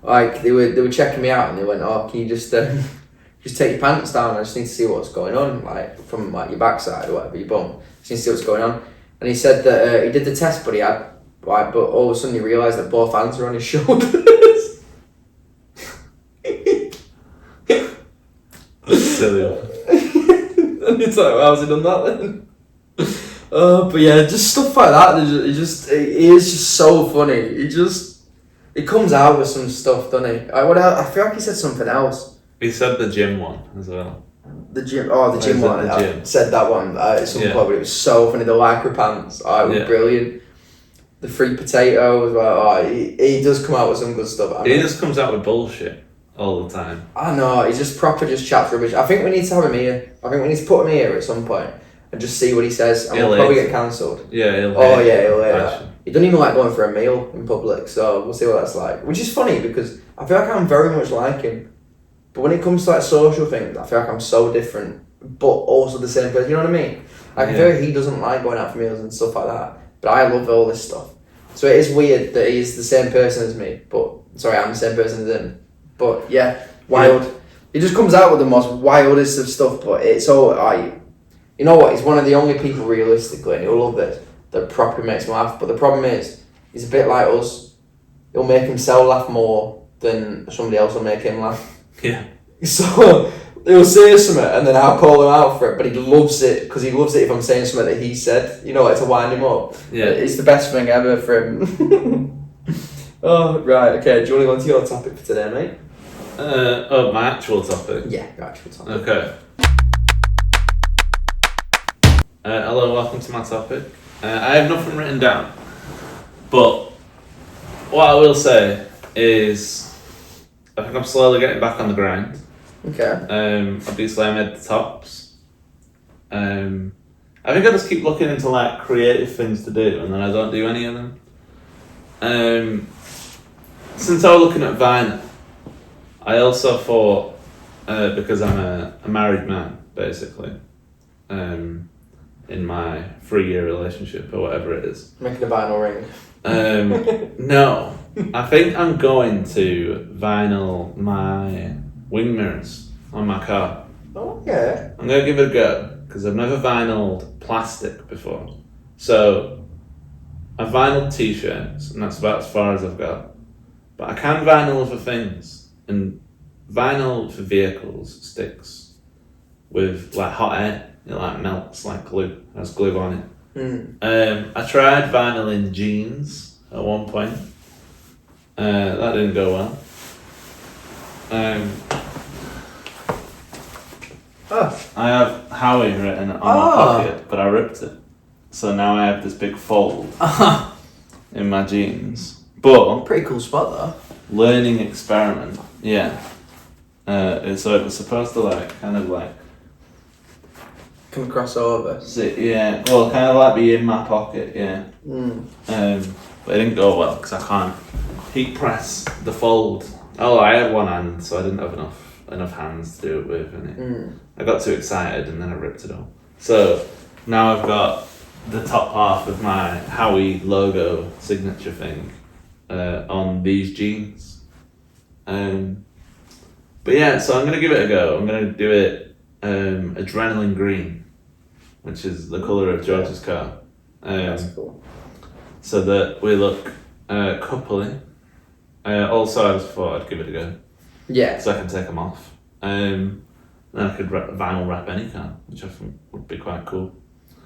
like they were checking me out, and they went, oh, can you just take your pants down? I just need to see what's going on, like from like your backside or whatever, your bum. Just need to see what's going on. And he said that he did the test, but he had, like, but all of a sudden he realised that both hands were on his shoulders. Silly. It's like, how's he done that then? But yeah, just stuff like that. It is just so funny. He comes out with some stuff, doesn't he? I feel like he said something else. He said the gym one as well. The gym is it one. the I gym? said that one at some point, but it was so funny. The lycra pants, it was brilliant. The free potato as well. He does come out with some good stuff. He just comes out with bullshit all the time. I know, he just chats rubbish. I think we need to have him here. I think we need to put him here at some point and just see what he says, and we'll probably get cancelled. Yeah, he'll hate that. He doesn't even like going for a meal in public, so we'll see what that's like. Which is funny because I feel like I'm very much like him. But when it comes to like social things, I feel like I'm so different, but also the same person. You know what I mean? Like, I feel like he doesn't like going out for meals and stuff like that. But I love all this stuff. So it is weird that he's the same person as me. I'm the same person as him. But yeah, wild. Yeah. He just comes out with the most wildest of stuff. But it's all you know what? He's one of the only people realistically, and he'll love this, that properly makes me laugh. But the problem is, he's a bit like us. He'll make himself laugh more than somebody else will make him laugh. Yeah. So he'll say something and then I'll call him out for it, but he loves it because he loves it if I'm saying something that he said, like to wind him up. Yeah. It's the best thing ever for him. Oh, right, okay. Do you want to go on to your topic for today, mate? My actual topic? Yeah, your actual topic. Okay. Hello, welcome to my topic. I have nothing written down, but what I will say is I think I'm slowly getting back on the grind. Okay. Obviously I made the tops. I think I just keep looking into like creative things to do and then I don't do any of them. Since I was looking at Vine, I also thought, because I'm a married man, basically, in my 3-year relationship or whatever it is. Making a vinyl ring. No, I think I'm going to vinyl my wing mirrors on my car. Okay. I'm going to give it a go because I've never vinyled plastic before. So I've vinyled t-shirts and that's about as far as I've got. But I can vinyl other things, and vinyl for vehicles sticks with like hot air. It like melts like glue. Has glue on it. I tried vinyling jeans at one point. That didn't go well. I have Howie written on my pocket, but I ripped it. So now I have this big fold in my jeans. But pretty cool spot though. Learning experiment, yeah. So it was supposed to like kind of like come across over. Yeah, well, kind of like be in my pocket, yeah. But it didn't go well because I can't heat press the fold. Oh, I had one hand, so I didn't have enough hands to do it with, and I got too excited, and then I ripped it all. So now I've got the top half of my Howie logo signature thing on these jeans. But yeah, so I'm gonna give it a go. I'm gonna do it adrenaline green, which is the colour of George's car. That's cool. So that we look coupley. Also, I just thought I'd give it a go. Yeah. So I can take them off. Then I could vinyl wrap any car, which I think would be quite cool.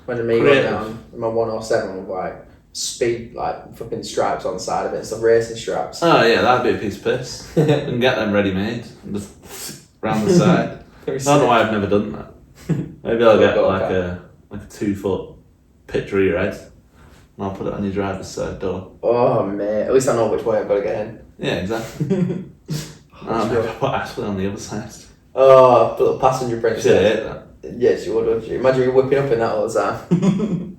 Imagine me going down in my 107 with like speed, like fucking stripes on the side of it, some racing stripes. Oh yeah, that'd be a piece of piss. You can get them ready made, just round the side. I don't know why I've never done that. Maybe I'll get like a 2-foot picture of your head, and I'll put it on your driver's side door. Oh mate, at least I know which way I've got to get in. Yeah, exactly. I'll put Ashley on the other side. Oh, put a passenger print. She'd hate that. Yes, you would, wouldn't you? Imagine you whipping up in that all the time.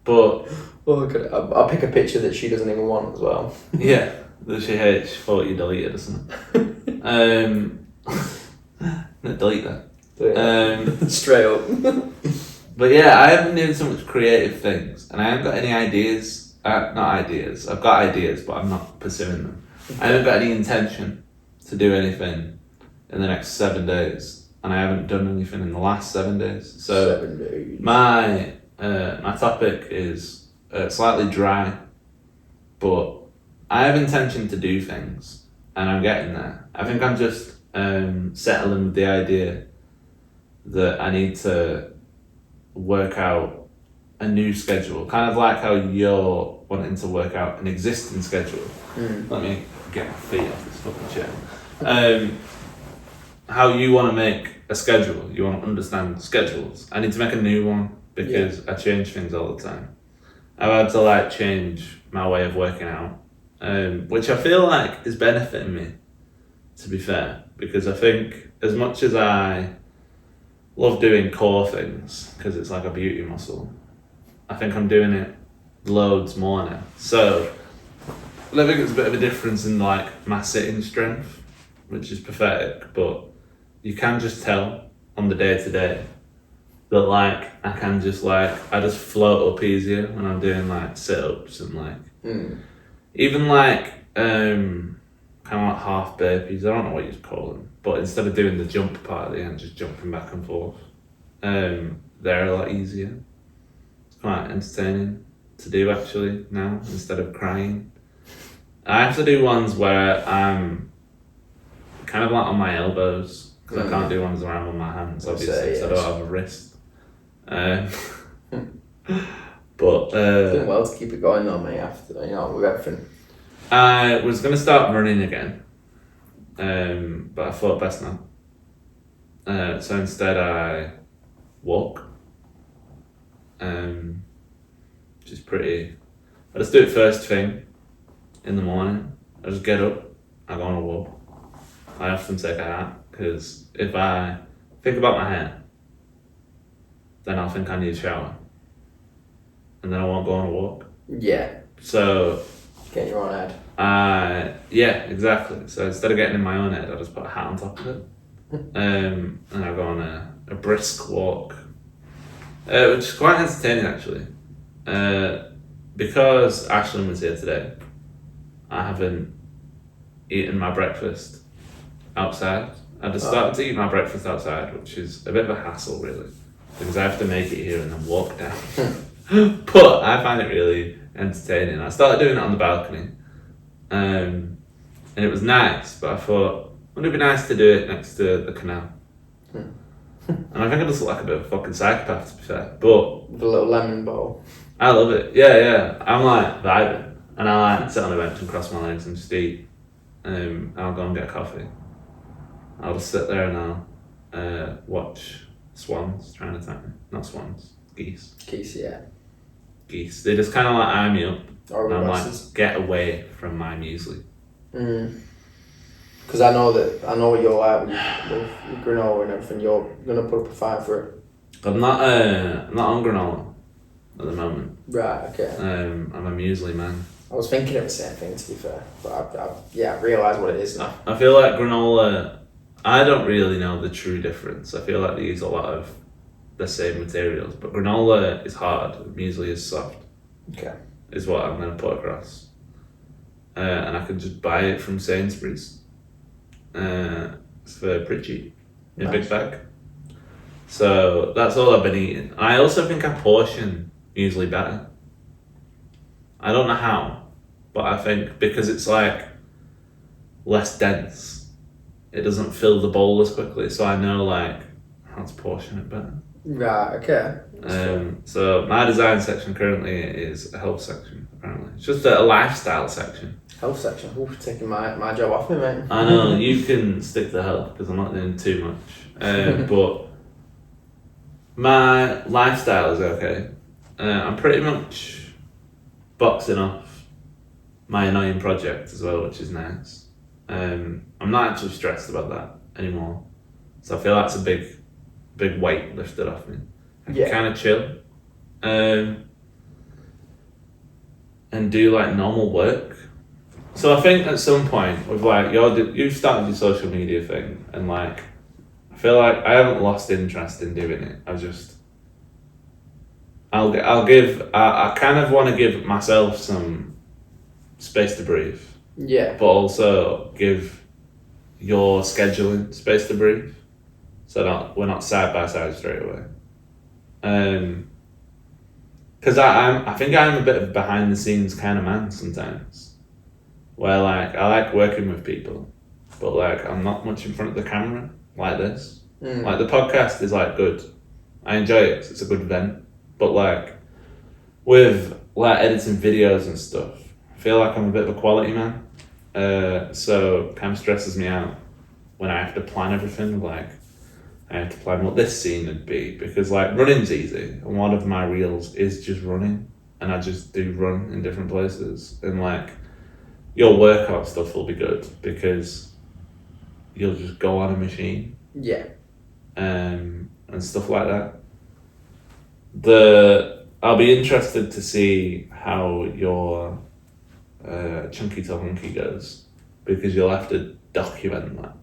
But I'll pick a picture that she doesn't even want as well. Yeah, that she hates. She thought you deleted or something. Delete that. Straight up. But yeah, I haven't been doing so much creative things, and I haven't got any ideas. Not ideas. I've got ideas, but I'm not pursuing them. I haven't got any intention to do anything in the next 7 days, and I haven't done anything in the last 7 days. So 7 days. my topic is slightly dry, but I have intention to do things, and I'm getting there. I think I'm just settling with the idea that I need to work out a new schedule, kind of like how you're wanting to work out an existing schedule. Let me get my feet off this fucking chair. How you want to make a schedule, you want to understand schedules. I need to make a new one because I change things all the time. I've had to like change my way of working out, which I feel like is benefiting me, to be fair, because I think as much as I love doing core things because it's like a beauty muscle, I think I'm doing it loads more now. So I think it's a bit of a difference in like my sitting strength, which is pathetic, but you can just tell on the day to day that like I can just like I just float up easier when I'm doing like sit ups and like even like kind of like half burpees. I don't know what you'd call them, but instead of doing the jump part at the end, just jumping back and forth, they're a lot easier. It's quite entertaining to do actually now instead of crying. I have to do ones where I'm kind of like on my elbows because I can't do ones where I'm on my hands, obviously, so I don't have a wrist. But Doing well to keep it going though, mate. After with everything. I was gonna start running again, but I thought best not. So instead, I walk. Which is pretty. I just do it first thing in the morning. I just get up, I go on a walk. I often take a hat because if I think about my hair, then I'll think I need a shower, and then I won't go on a walk. Yeah. So. Get in your own head. Yeah, exactly. So instead of getting in my own head, I just put a hat on top of it, and I go on a brisk walk, which is quite entertaining actually. Because Ashlyn was here today, I haven't eaten my breakfast outside. I just started to eat my breakfast outside, which is a bit of a hassle really, because I have to make it here and then walk down. But I find it really entertaining. I started doing it on the balcony, and it was nice, but I thought, wouldn't it be nice to do it next to the canal? And I think I just look like a bit of a fucking psychopath, to be fair, but With a little lemon bowl. I love it. Yeah. I'm like vibing, and I like sit on the bench and cross my legs and just eat. I'll go and get a coffee. I'll just sit there and I'll watch swans trying to attack me. Not swans, geese. Geese, yeah. Geese. They just kind of like eye me up. Or And I'm glasses. like, get away from my muesli. Because I know what you're like with granola and everything. You're gonna put up a fight for it. I'm not on granola at the moment. Right. Okay. I'm a muesli man. I was thinking of the same thing, to be fair, but I realise what it is now. I feel like granola. I don't really know the true difference. I feel like they use a lot of the same materials, but granola is hard. Muesli is soft. Okay. Is what I'm gonna put across. And I can just buy it from Sainsbury's. It's for pretty cheap in a big bag. So that's all I've been eating. I also think I portion muesli better. I don't know how, but I think because it's like less dense, it doesn't fill the bowl as quickly. So I know like how to portion it better. Right. Okay. So my design section currently is a health section. Apparently, it's just a lifestyle section. Health section. Ooh, taking my job off me, mate. I know you can stick to health because I'm not doing too much. But my lifestyle is okay. I'm pretty much boxing off my annoying project as well, which is nice. I'm not actually stressed about that anymore, so I feel like it's a big weight lifted off me. I can kind of chill, and do like normal work. So I think at some point with like you've started your social media thing, and like I feel like I haven't lost interest in doing it. I kind of want to give myself some space to breathe. Yeah. But also give your scheduling space to breathe, so that we're not side by side straight away. Because I think I'm a bit of a behind the scenes kind of man sometimes, where like I like working with people, but like I'm not much in front of the camera like this. Like the podcast is like good. I enjoy it 'cause it's a good vent. But like with like editing videos and stuff, I feel like I'm a bit of a quality man. So kind of stresses me out when I have to plan everything. Like I have to plan what this scene would be because like running's easy, and one of my reels is just running, and I just do run in different places, and like your workout stuff will be good because you'll just go on a machine. Yeah. And stuff like that. I'll be interested to see how your Chunky to Hunky goes because you'll have to document that.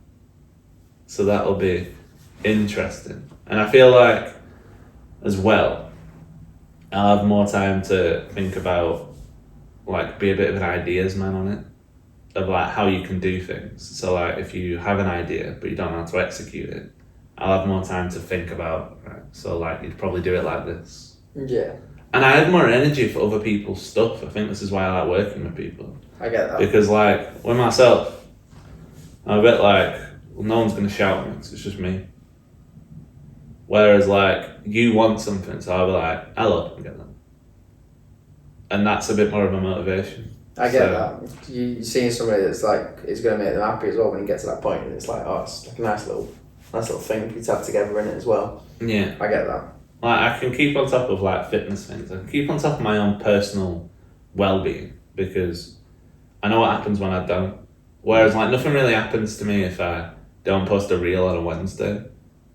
So that'll be interesting. And I feel like as well, I'll have more time to think about like be a bit of an ideas man on it. Of like how you can do things. So like if you have an idea but you don't know how to execute it, I'll have more time to think about, right, so like you'd probably do it like this. Yeah. And I have more energy for other people's stuff. I think this is why I like working with people. I get that. Because like with myself, I'm a bit like, well, no one's going to shout at me 'cause it's just me. Whereas like you want something, so I'll be like, hello, and get that. And that's a bit more of a motivation. I get that. You seeing somebody that's like is going to make them happy as well when you get to that point, and it's like, oh, it's like a nice little thing for you to have together in it as well. Yeah. I get that. Like I can keep on top of like fitness things. I can keep on top of my own personal well-being because I know what happens when I don't. Whereas like nothing really happens to me if I don't post a reel on a Wednesday.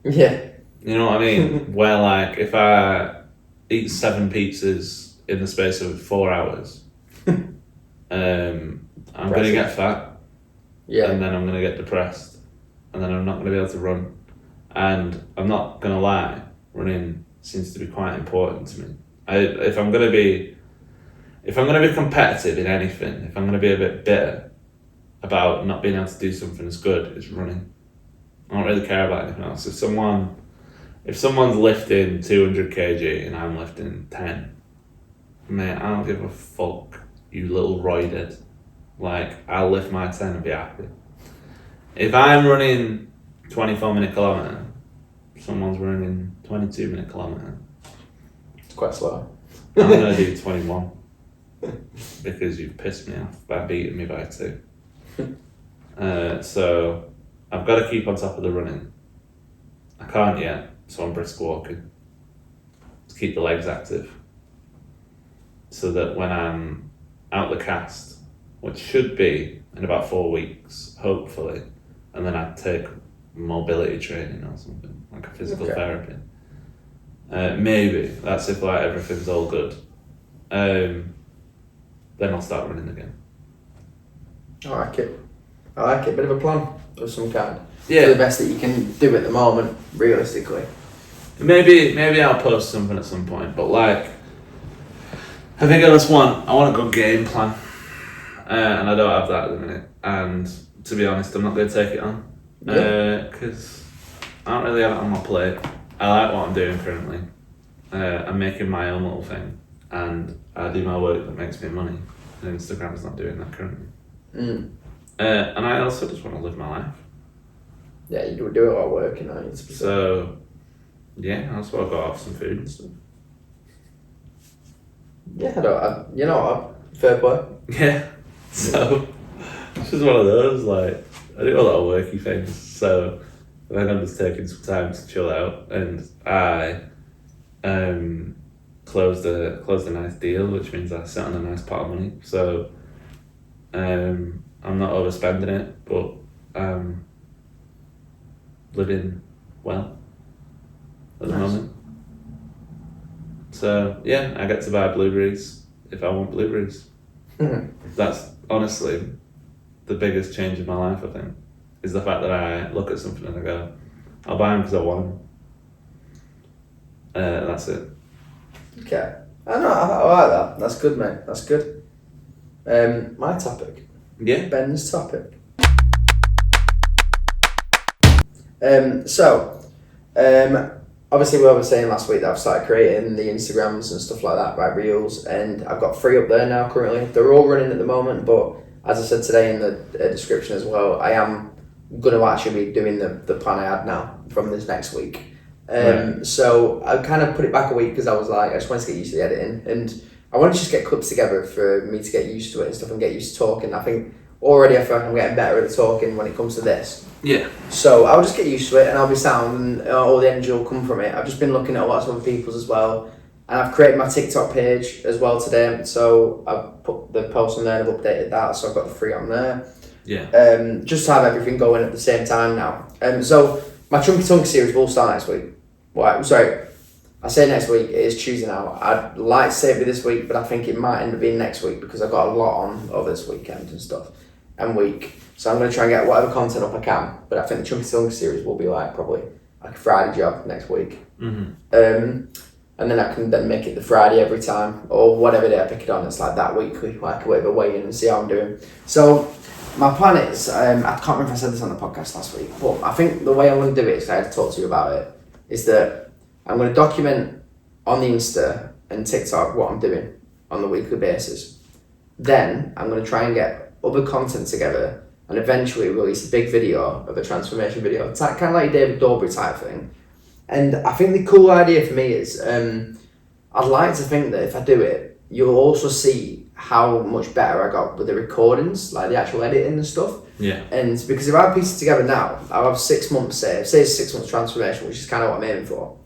Yeah. You know what I mean? Where like if I eat 7 pizzas in the space of 4 hours, I'm gonna get fat. Yeah. And then I'm gonna get depressed. And then I'm not gonna be able to run. And I'm not gonna lie, running seems to be quite important to me. If I'm gonna be competitive in anything, if I'm gonna be a bit bitter about not being able to do something as good as running, I don't really care about anything else. If someone's lifting 200 kg and I'm lifting 10, mate, I don't give a fuck, you little roided. Like, I'll lift my 10 and be happy. If I'm running 24-minute kilometre, someone's running 22-minute kilometre, It's quite slow. I'm going to do 21 because you've pissed me off by beating me by 2. So I've got to keep on top of the running. I can't yet, so I'm brisk walking to keep the legs active so that when I'm out the cast, which should be in about 4 weeks, hopefully, and then I'd take mobility training or something, like a physical therapy. Maybe, that's if like everything's all good. Then I'll start running again. I like it. Bit of a plan of some kind. Yeah. Do the best that you can do at the moment, realistically. Maybe I'll post something at some point, but like, I think I want a good game plan. And I don't have that at the minute. And to be honest, I'm not going to take it on. Because I don't really have it on my plate. I like what I'm doing currently. I'm making my own little thing. And I do my work that makes me money. And Instagram's not doing that currently. And I also just want to live my life. Yeah, you do it while working, don't you? So, yeah, that's why I got off some food and stuff. Yeah, you know what? Fair play. Yeah. So, it's just one of those, like, I do a lot of worky things, so I think I'm just taking some time to chill out, and I closed a nice deal, which means I sit on a nice pot of money, so I'm not overspending it, but living well at the moment. So, yeah, I get to buy blueberries if I want blueberries. That's honestly the biggest change in my life, I think, is the fact that I look at something and I go, I'll buy them because I want them. That's it. Okay. I like that. That's good, mate. That's good. My topic. Yeah. Ben's topic. Obviously we were saying last week that I've started creating the Instagrams and stuff like that, right, reels, and I've got 3 up there now currently. They're all running at the moment, but as I said today in the description as well, I am going to actually be doing the plan I had now from this next week. Right. So I kind of put it back a week because I was like, I just wanted to get used to the editing, and I wanted to just get clips together for me to get used to it and stuff and get used to talking. I think already I feel like I'm getting better at the talking when it comes to this. Yeah. So I'll just get used to it and I'll be sound and all the energy will come from it. I've just been looking at lots of other people's as well. And I've created my TikTok page as well today. So I've put the post on there and I've updated that. So I've got the 3 on there. Yeah. Just to have everything going at the same time now. So my Chunky Tunk series will start next week. Well, sorry, I say next week, it is Tuesday now. I'd like to say it be this week, but I think it might end up being next week because I've got a lot on over this weekend and stuff and week. So I'm going to try and get whatever content up I can. But I think the Chunky Tunk series will be like probably like a Friday job next week. Mm-hmm. And then I can then make it the Friday every time or whatever day I pick it on. It's like that weekly, like a bit of a weigh in and see how I'm doing. So my plan is, I can't remember if I said this on the podcast last week, but I think the way I'm going to do it, because I had to talk to you about it, is that I'm going to document on the Insta and TikTok what I'm doing on the weekly basis. Then I'm going to try and get other content together and eventually release a big video of a transformation video. It's like, kind of like a David Dobrik type thing. And I think the cool idea for me is I'd like to think that if I do it, you'll also see how much better I got with the recordings, like the actual editing and stuff. Yeah. And because if I piece it together now, I'll have 6 months, say it's 6 months transformation, which is kind of what I'm aiming for.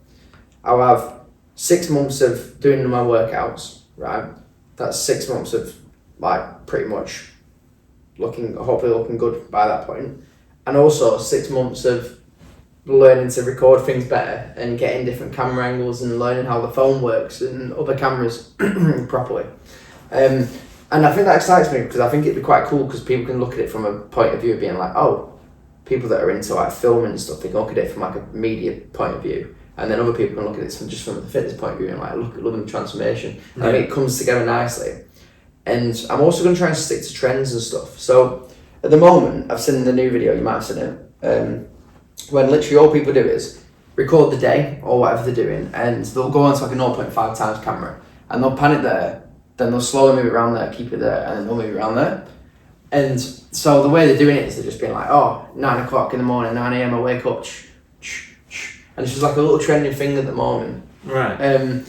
I'll have 6 months of doing my workouts, right? That's 6 months of like pretty much hopefully looking good by that point. And also 6 months of learning to record things better and getting different camera angles and learning how the phone works and other cameras properly. And I think that excites me because I think it'd be quite cool because people can look at it from a point of view of being like, oh, people that are into like filming and stuff, they can look at it from like a media point of view. And then other people can look at it from the fitness point of view and like look at loving the transformation. Yeah. I think it comes together nicely. And I'm also going to try and stick to trends and stuff. So at the moment, I've seen the new video, you might have seen it, when literally all people do is record the day or whatever they're doing and they'll go onto like a 0.5 times camera and they'll pan it there, then they'll slowly move it around there, keep it there, and then they'll move it around there. And so the way they're doing it is they're just being like, oh, 9 o'clock in the morning, 9 a.m. I wake up, and it's just like a little trending thing at the moment. Right.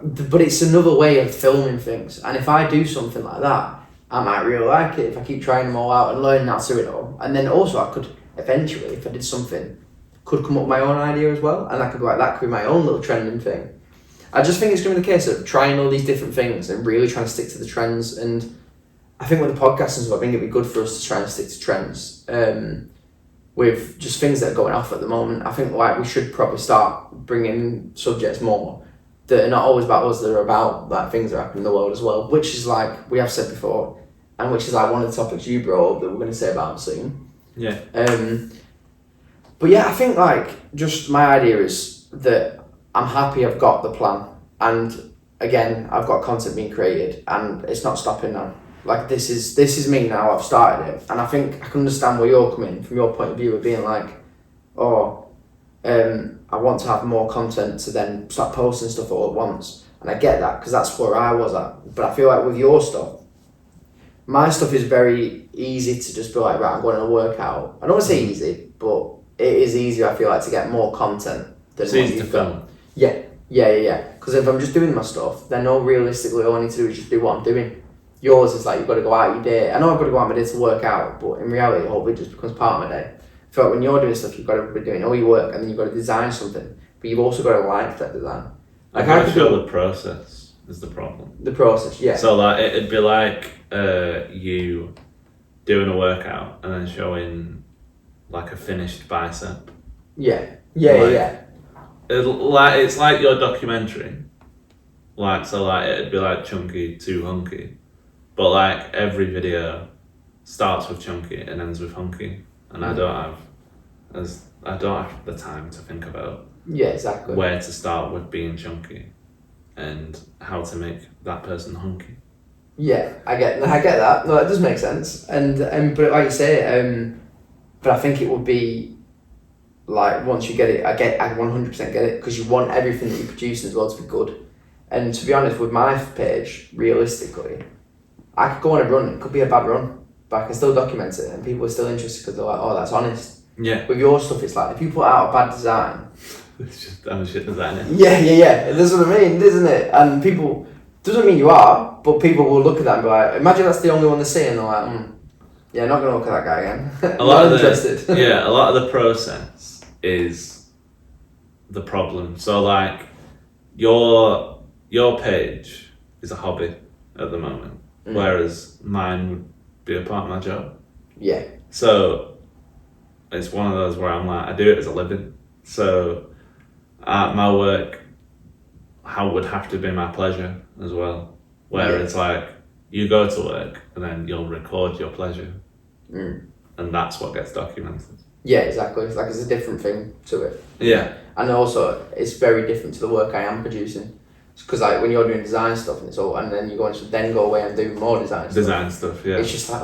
But it's another way of filming things. And if I do something like that, I might really like it if I keep trying them all out and learning how to do it all. And then also I could eventually, if I did something, could come up with my own idea as well. And I could be like, that could be my own little trending thing. I just think it's going to be the case of trying all these different things and really trying to stick to the trends. And I think with the podcast and stuff, I think it'd be good for us to try and stick to trends. With just things that are going off at the moment, I think like we should probably start bringing subjects more that are not always about us, that are about like things that are happening in the world as well, which is like we have said before, and which is like one of the topics you brought up that we're going to say about soon. Yeah. But yeah, I think like just my idea is that I'm happy I've got the plan, and again I've got content being created, and it's not stopping now. Like this is me now. I've started it, and I think I can understand where you're coming from your point of view of being like, oh, I want to have more content to then start posting stuff all at once, and I get that because that's where I was at. But I feel like with your stuff, my stuff is very easy to just be like, right, I'm going on a workout. I don't want to say easy, but it is easier. I feel like to get more content than it's easy to film. Yeah. Because if I'm just doing my stuff, then realistically all I need to do is just do what I'm doing. Yours is like you've got to go out your day. I know I've got to go out my day to work out, but in reality, hopefully it just becomes part of my day. I feel like when you're doing stuff, you've got to be doing all your work and then you've got to design something, but you've also got to like that design. Like I feel the process is the problem. The process, yeah. So like it'd be like you doing a workout and then showing like a finished bicep. Yeah. It's like your documentary. Like so, like it'd be like Chunky to Hunky, but like every video starts with Chunky and ends with Hunky, and I don't have the time to think about exactly where to start with being Chunky, and how to make that person Hunky. Yeah, I get that. No, that does make sense. And but like you say, but I think it would be like once you get it, I 100% get it because you want everything that you produce as well to be good. And to be honest, with my page, realistically, I could go on a run. It could be a bad run, but I can still document it, and people are still interested because they're like, "Oh, that's honest." Yeah. With your stuff, it's like if you put out a bad design. It's just I'm a shit designer. Yeah. That's what I mean, isn't it? And people doesn't mean you are, but people will look at that and be like, imagine that's the only one they see, and they're like, yeah, not gonna look at that guy again. A lot Not of interested. a lot of the process is the problem. So like your page is a hobby at the moment, whereas mine would be a part of my job. Yeah. So it's one of those where I'm like, I do it as a living. So my work would have to be my pleasure as well. Where it's like you go to work and then you'll record your pleasure. And that's what gets documented. Yeah, exactly. It's like it's a different thing to it. Yeah. And also, it's very different to the work I am producing. Because like when you're doing design stuff and it's all, and then you go and then go away and do more design stuff. Yeah. It's just like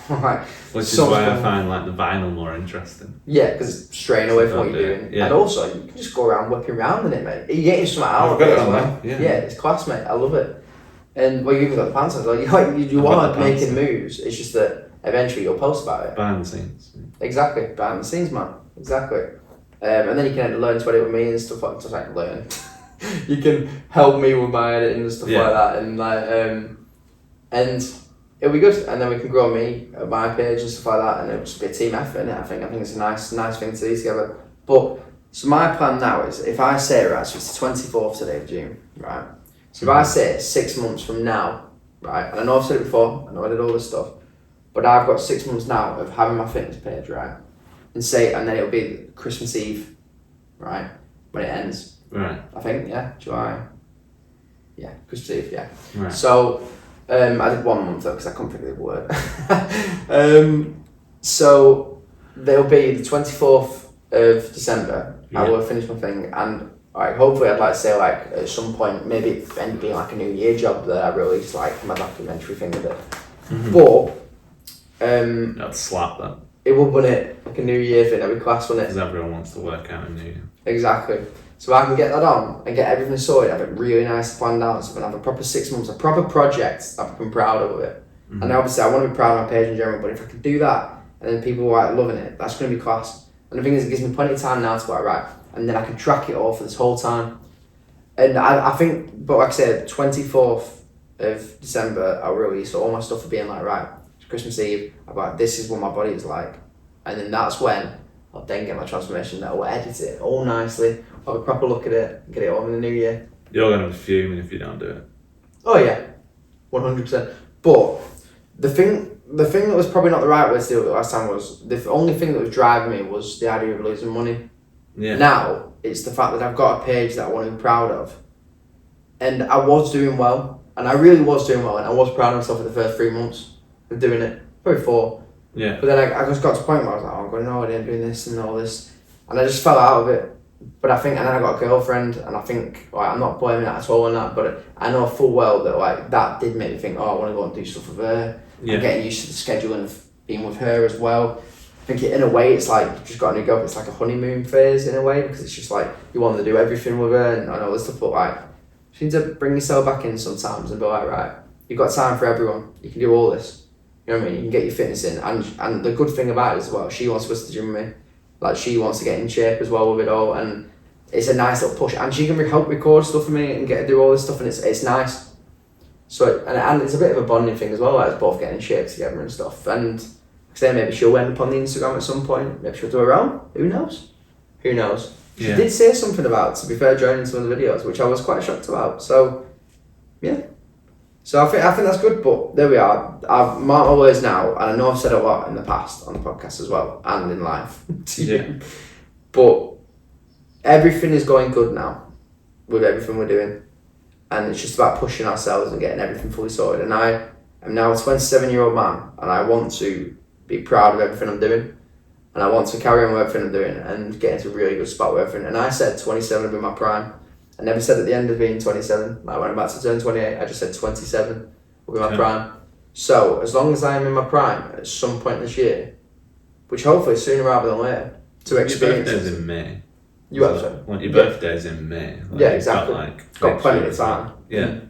like. Which is why I find like the vinyl more interesting. Yeah, because it's straying away from what you're doing. Yeah. And also, you can just go around whipping around in it, mate. You're getting something out I've of got it it as on well. there, Yeah, it's class, mate. I love it. And well, you even got the pants on. Like you are making moves. It's just that eventually you'll post about it. Behind the scenes. Exactly, behind the scenes, man. Exactly. And then you can learn to edit with me and stuff like just like learn. You can help me with my editing and stuff like that, and and it'll be good. And then we can grow me at my page and stuff like that, and it'll just be a team effort. Innit? I think it's a nice thing to do together. But so my plan now is if I say right, so it's the 24th today of June, right? So if I say 6 months from now, right? And I know I've said it before, I know I did all this stuff, but I've got 6 months now of having my fitness page, right? And then it'll be Christmas Eve, right? When it ends. Right. I think, July. Yeah, Christmas Eve, yeah. Right. So, I did 1 month though, because I couldn't think of the word. So, there'll be the 24th of December, I will finish my thing, and hopefully I'd like to say like, at some point, maybe it ended being like a New Year job that I released, like my documentary thing with it. But, I'd slap that. it would win it, like a New Year thing, that'd be class, wouldn't it? Because everyone wants to work out in New Year. Exactly. So I can get that on and get everything sorted, have it really nice planned out and stuff, and have a proper 6 months, a proper project I've been proud of it. And obviously I want to be proud of my page in general, but if I can do that and then people are like loving it, that's going to be class. And the thing is, it gives me plenty of time now to go, right, and then I can track it all for this whole time. And I think, but like I said, 24th of December, I'll release all my stuff for being like, right, it's Christmas Eve, I'm like, this is what my body is like. And then that's when I'll then get my transformation, that will edit it all nicely, have a proper look at it, get it on in the new year. You're going to be fuming if you don't do it. Oh yeah, 100%. But the thing that was probably not the right way to do it last time was, the only thing that was driving me was the idea of losing money. Yeah. Now, it's the fact that I've got a page that I want to be proud of. And I was doing well, and I really was doing well, and I was proud of myself for the first 3 months of doing it, probably 4. Yeah. But then I just got to a point where I was like, oh, I'm going on holiday and doing this and all this. And I just fell out of it. But I think, and then I got a girlfriend, and I think, like, I'm not blaming that at all on that, but I know full well that, like, that did make me think, oh, I want to go and do stuff with her. Yeah. And getting used to the scheduling of being with her as well. I think in a way, it's like, you've just got a new girlfriend, it's like a honeymoon phase in a way, because it's just like, you want to do everything with her and all this stuff, but like, you need to bring yourself back in sometimes and be like, right, you've got time for everyone, you can do all this. You know what I mean? You can get your fitness in, and the good thing about it as well, she wants to go to the gym with me. Like, she wants to get in shape as well with it all, and it's a nice little push. And she can help record stuff for me and get to do all this stuff, and it's nice. So, and it's a bit of a bonding thing as well, like, it's both getting in shape together and stuff. And say maybe she'll end up on the Instagram at some point, maybe she'll do her own, who knows? Who knows? She did say something about, to be fair, joining some of the videos, which I was quite shocked about, so, yeah. So I think that's good, but there we are. I've marked my words now, and I know I've said a lot in the past on the podcast as well, and in life to you. But everything is going good now with everything we're doing, and it's just about pushing ourselves and getting everything fully sorted. And I am now a 27-year-old man, and I want to be proud of everything I'm doing, and I want to carry on with everything I'm doing and get into a really good spot with everything. And I said 27 would be my prime. I never said at the end of being 27, like when I'm about to turn 28, I just said 27 will be my prime. So, as long as I am in my prime at some point this year, which hopefully sooner rather than later, to experience. Your birthday's in May. You have so. Well, your birthday's in May. Like, Yeah, exactly. Got plenty of time. Yeah.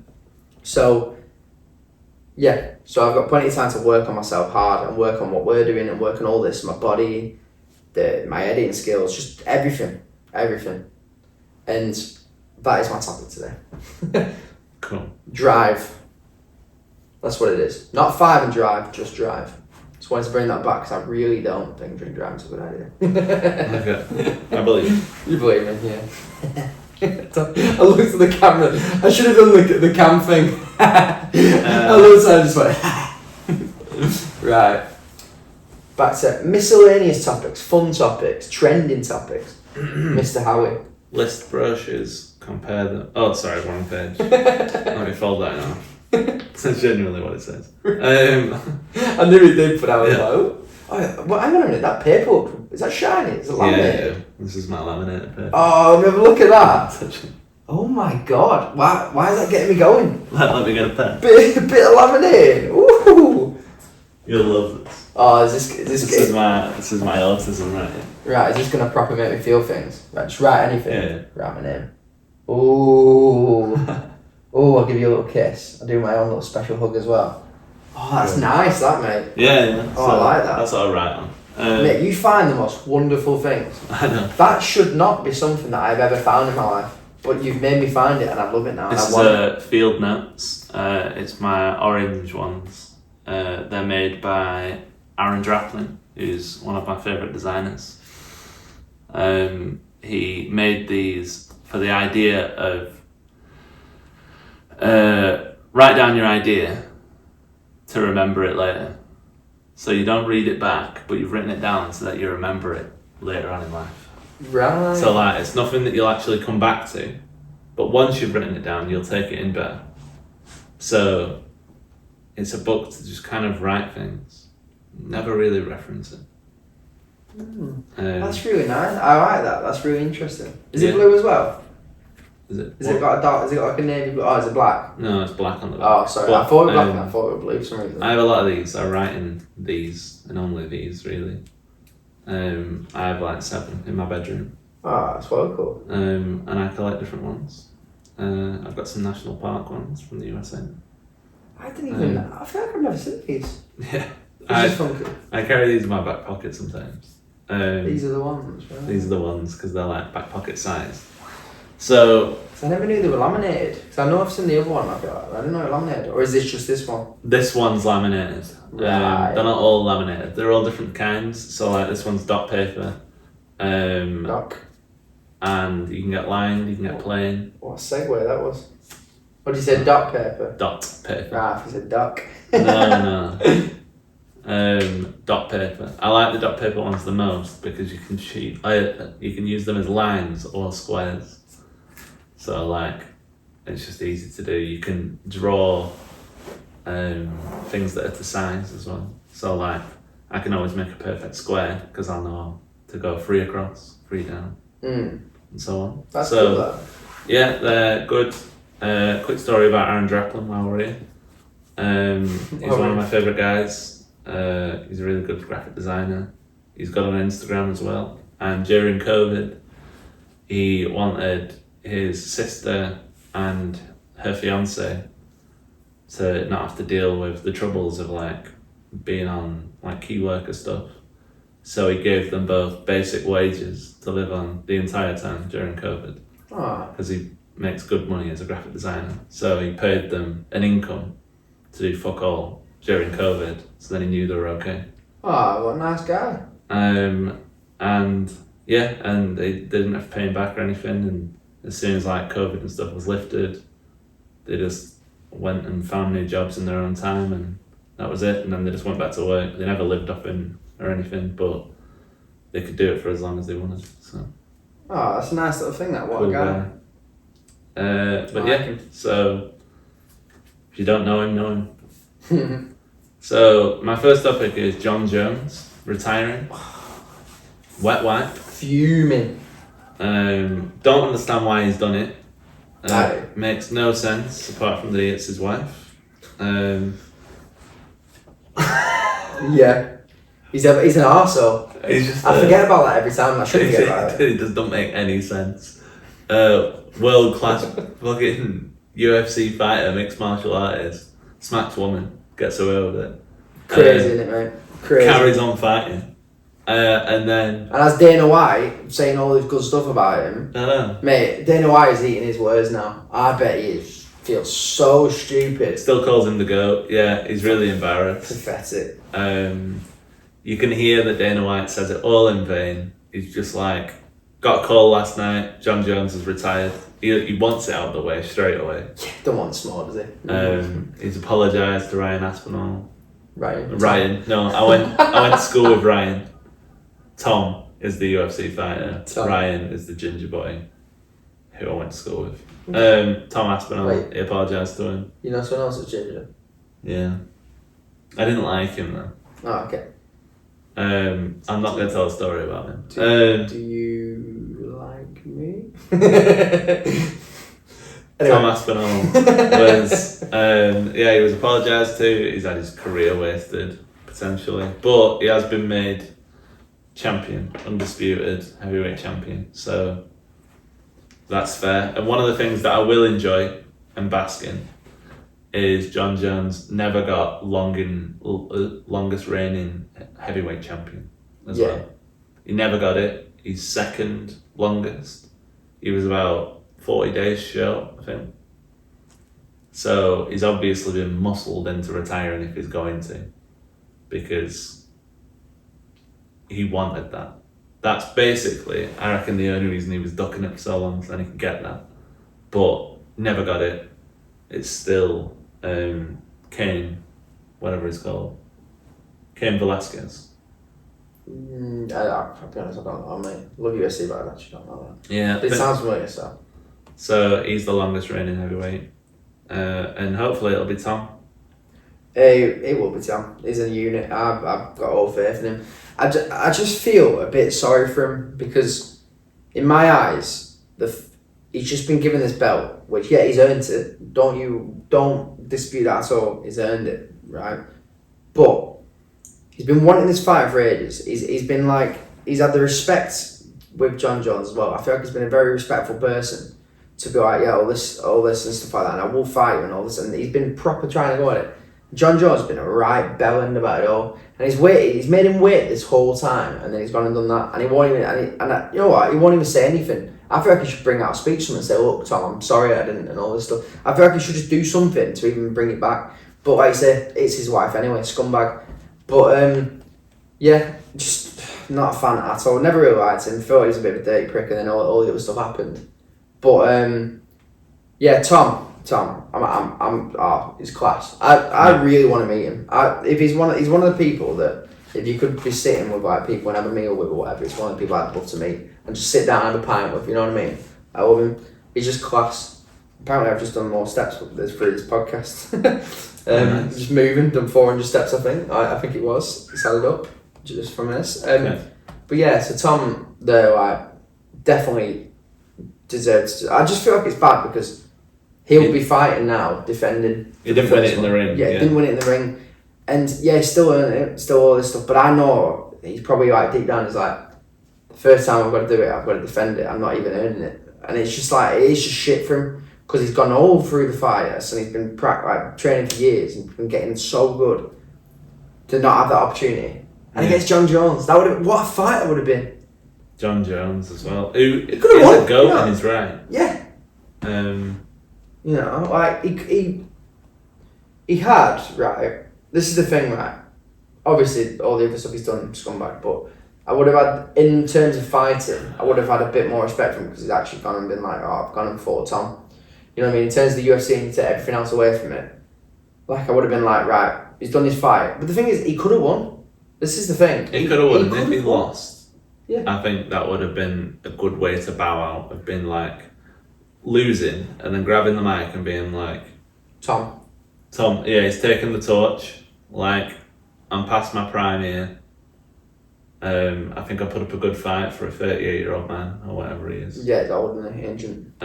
So, so I've got plenty of time to work on myself hard and work on what we're doing and work on all this, my body, my editing skills, just everything. And that is my topic today. Cool. Drive. That's what it is. Not 5 and drive, just drive. Just wanted to bring that back because I really don't think drink driving is a good idea. Okay. I believe. You believe me, yeah. I looked at the camera. I should have done the cam thing. I looked at it and just went. Right. Back to miscellaneous topics, fun topics, trending topics. Mr. Howie. List brochures, compare them. Oh, sorry, wrong page. Let me fold that off. That's genuinely what it says. I knew it did, but I was Yeah. like, well, hang on a minute, that paper, is that shiny? Is it laminated? Yeah, this is my laminated paper. Oh, have a look at that. Oh my god, why is that getting me going? Let me get a pen. Bit of laminating. Ooh. You'll love this. Oh, is this This is my autism right here. right? Is this gonna properly make me feel things? Right, just write anything. Yeah. Write my name. Ooh. Oh, I'll give you a little kiss. I'll do my own little special hug as well. Oh, that's nice, that mate. Yeah. Oh, I like that. That's what I write on. Mate, you find the most wonderful things. I know. That should not be something that I've ever found in my life, but you've made me find it, and I love it now. This and I want it. is Field Notes. It's my orange ones. They're made by Aaron Draplin, who's one of my favourite designers. He made these for the idea of write down your idea to remember it later. So you don't read it back, but you've written it down so that you remember it later on in life. Right. So like, it's nothing that you'll actually come back to, but once you've written it down, you'll take it in better. So it's a book to just kind of write things, never really reference it. That's really nice. I like that. That's really interesting. Is Yeah. it blue as well? Is it? Is it got a dark? Is it got like a navy blue? Oh, is it black? No, it's black on the back. Oh, sorry. But, I thought it was black and um, I thought it was blue for some reason. I have a lot of these. I write in these and only these really. I have like 7 in my bedroom. Oh, that's well cool. And I collect different ones. I've got some national park ones from the USA. I didn't even. I feel like I've never seen these. Yeah, It's just funky. I carry these in my back pocket sometimes. These are the ones, right? These are the ones because they're like back pocket sized. So 'Cause I never knew they were laminated. Because I know I've seen the other one. I didn't know it was laminated. Or is this just this one? this one's laminated. Right. They're not all laminated. They're all different kinds. So like this one's dot paper. Duck. And you can get lined, you can get plain. What a segue that was. What did you say? Duck paper? Dot paper. Right, if you said duck. No. Dot paper. I like the dot paper ones the most because you can you can use them as lines or squares. So like, it's just easy to do. You can draw things that are to size as well. So like, I can always make a perfect square because I'll know to go 3 across, 3 down, and so on. That's so, cool, that. yeah, they're good. Quick story about Aaron Draplin while we're here. He's one of my favourite guys. He's a really good graphic designer. He's got an Instagram as well. And during COVID, he wanted his sister and her fiance to not have to deal with the troubles of like being on like key worker stuff. So he gave them both basic wages to live on the entire time during COVID. Oh, Because he makes good money as a graphic designer. So he paid them an income to do fuck all during COVID, so then he knew they were okay. oh, what a nice guy. And yeah, and they didn't have to pay him back or anything, and as soon as like COVID and stuff was lifted, they just went and found new jobs in their own time, and that was it, and then they just went back to work. They never lived off him or anything, but they could do it for as long as they wanted, so. Oh, that's a nice little thing, that. What Cool a guy. But I yeah, like him. so if you don't know him, know him. So my first topic is John Jones retiring. Wet wipe. Fuming. Don't understand why he's done it. Aye. Makes no sense apart from that it's his wife. Yeah. He's an arsehole. He's just, I forget about that every time. I should forget about it. It just don't make any sense. World class fucking UFC fighter, mixed martial artist, smacks woman, gets away with it. Crazy, isn't it, mate? Crazy. Carries on fighting. And then And as Dana White saying all this good stuff about him, I know. mate, Dana White is eating his words now. I bet he feels so stupid. Still calls him the GOAT. Yeah, he's really embarrassed. Pathetic. You can hear that Dana White says it all in vain. He's just like, got a call last night, John Jones has retired. He wants it out of the way straight away. Don't want small, does he? He's apologised to Ryan Aspinall. Ryan. No, I went to school with Ryan. Tom is the UFC fighter. Tom. Ryan is the ginger boy who I went to school with. Tom Aspinall, Wait. he apologised to him. You know someone else that's ginger? Yeah. I didn't like him though. Oh, okay. I'm not going to tell a story about him. Do you like me? Tom Aspinall was, he was apologised to. He's had his career wasted, potentially. But he has been made champion, undisputed heavyweight champion. So that's fair. And one of the things that I will enjoy and bask in is John Jones never got longest reigning heavyweight champion as well. He never got it. He's second longest. He was about 40 days short, I think. So he's obviously been muscled into retiring if he's going to, because he wanted that. That's basically, I reckon, the only reason he was ducking it for so long, so then he could get that. But never got it. It's still Cain, whatever it's called. Cain Velasquez. I'll be honest, I don't know, mate. Love UFC, but I actually don't know that. Yeah. It sounds familiar, so. So he's the longest reigning heavyweight. And hopefully it'll be Tom. It will be Tom. He's a unit. I've got all faith in him. I just feel a bit sorry for him because, in my eyes, he's just been given this belt, which he's earned it. Don't dispute that at all. He's earned it, right? But he's been wanting this fight for ages. He's been like, he's had the respect with John Jones as well. I feel like he's been a very respectful person to be like, yeah, all this and stuff like that, and I will fight you and all this, and he's been proper trying to go at it. John Jones has been a right bellend about it all, and he's made him wait this whole time, and then he's gone and done that, and he won't even, you know what, he won't even say anything. I feel like he should bring out a speech to him and say, look, Tom, I'm sorry I didn't, and all this stuff. I feel like he should just do something to even bring it back. But like I say, it's his wife anyway, scumbag. But yeah, just not a fan at all. Never really liked him. Thought he was a bit of a dirty prick, and then all the other stuff happened. But yeah, Tom, he's class. I really want to meet him. If he's one of the people that, if you could be sitting with like people and have a meal with or whatever, it's one of the people I'd love to meet and just sit down and have a pint with. You know what I mean? I love him. He's just class. Apparently, I've just done more steps through this podcast. Nice. Just moving, done 400 steps. I think it was. It's added up just from this. But yeah, so Tom, definitely deserves to. I just feel like it's bad because he'll be fighting now, defending. He didn't win it in the ring. Yeah, he didn't win it in the ring. And yeah, he's still earning it, still all this stuff. But I know he's probably like deep down, he's like, the first time I've got to do it, I've got to defend it. I'm not even earning it. And it's just like, it's just shit for him because he's gone all through the fighters and he's been training for years and been getting so good to not have that opportunity. And against John Jones, what a fight that would have been. John Jones as well. Who is could have won, a goat you know. in his right. Yeah. Um, You know, like he had, right, this is the thing, right, obviously all the other stuff he's done, scumbag, but I would have had, in terms of fighting, I would have had a bit more respect for him because he's actually gone and been like, oh, I've gone and fought Tom. You know what I mean? In terms of the UFC and you take everything else away from it, like I would have been like, right, he's done his fight. But the thing is, he could have won. This is the thing. he could have won, and could if he have won. lost, Yeah. I think that would have been a good way to bow out, of being like losing and then grabbing the mic and being like, Tom. yeah, he's taken the torch. Like, I'm past my prime here. I think I put up a good fight for a 38-year-old man or whatever he is. Yeah, that wouldn't have ancient.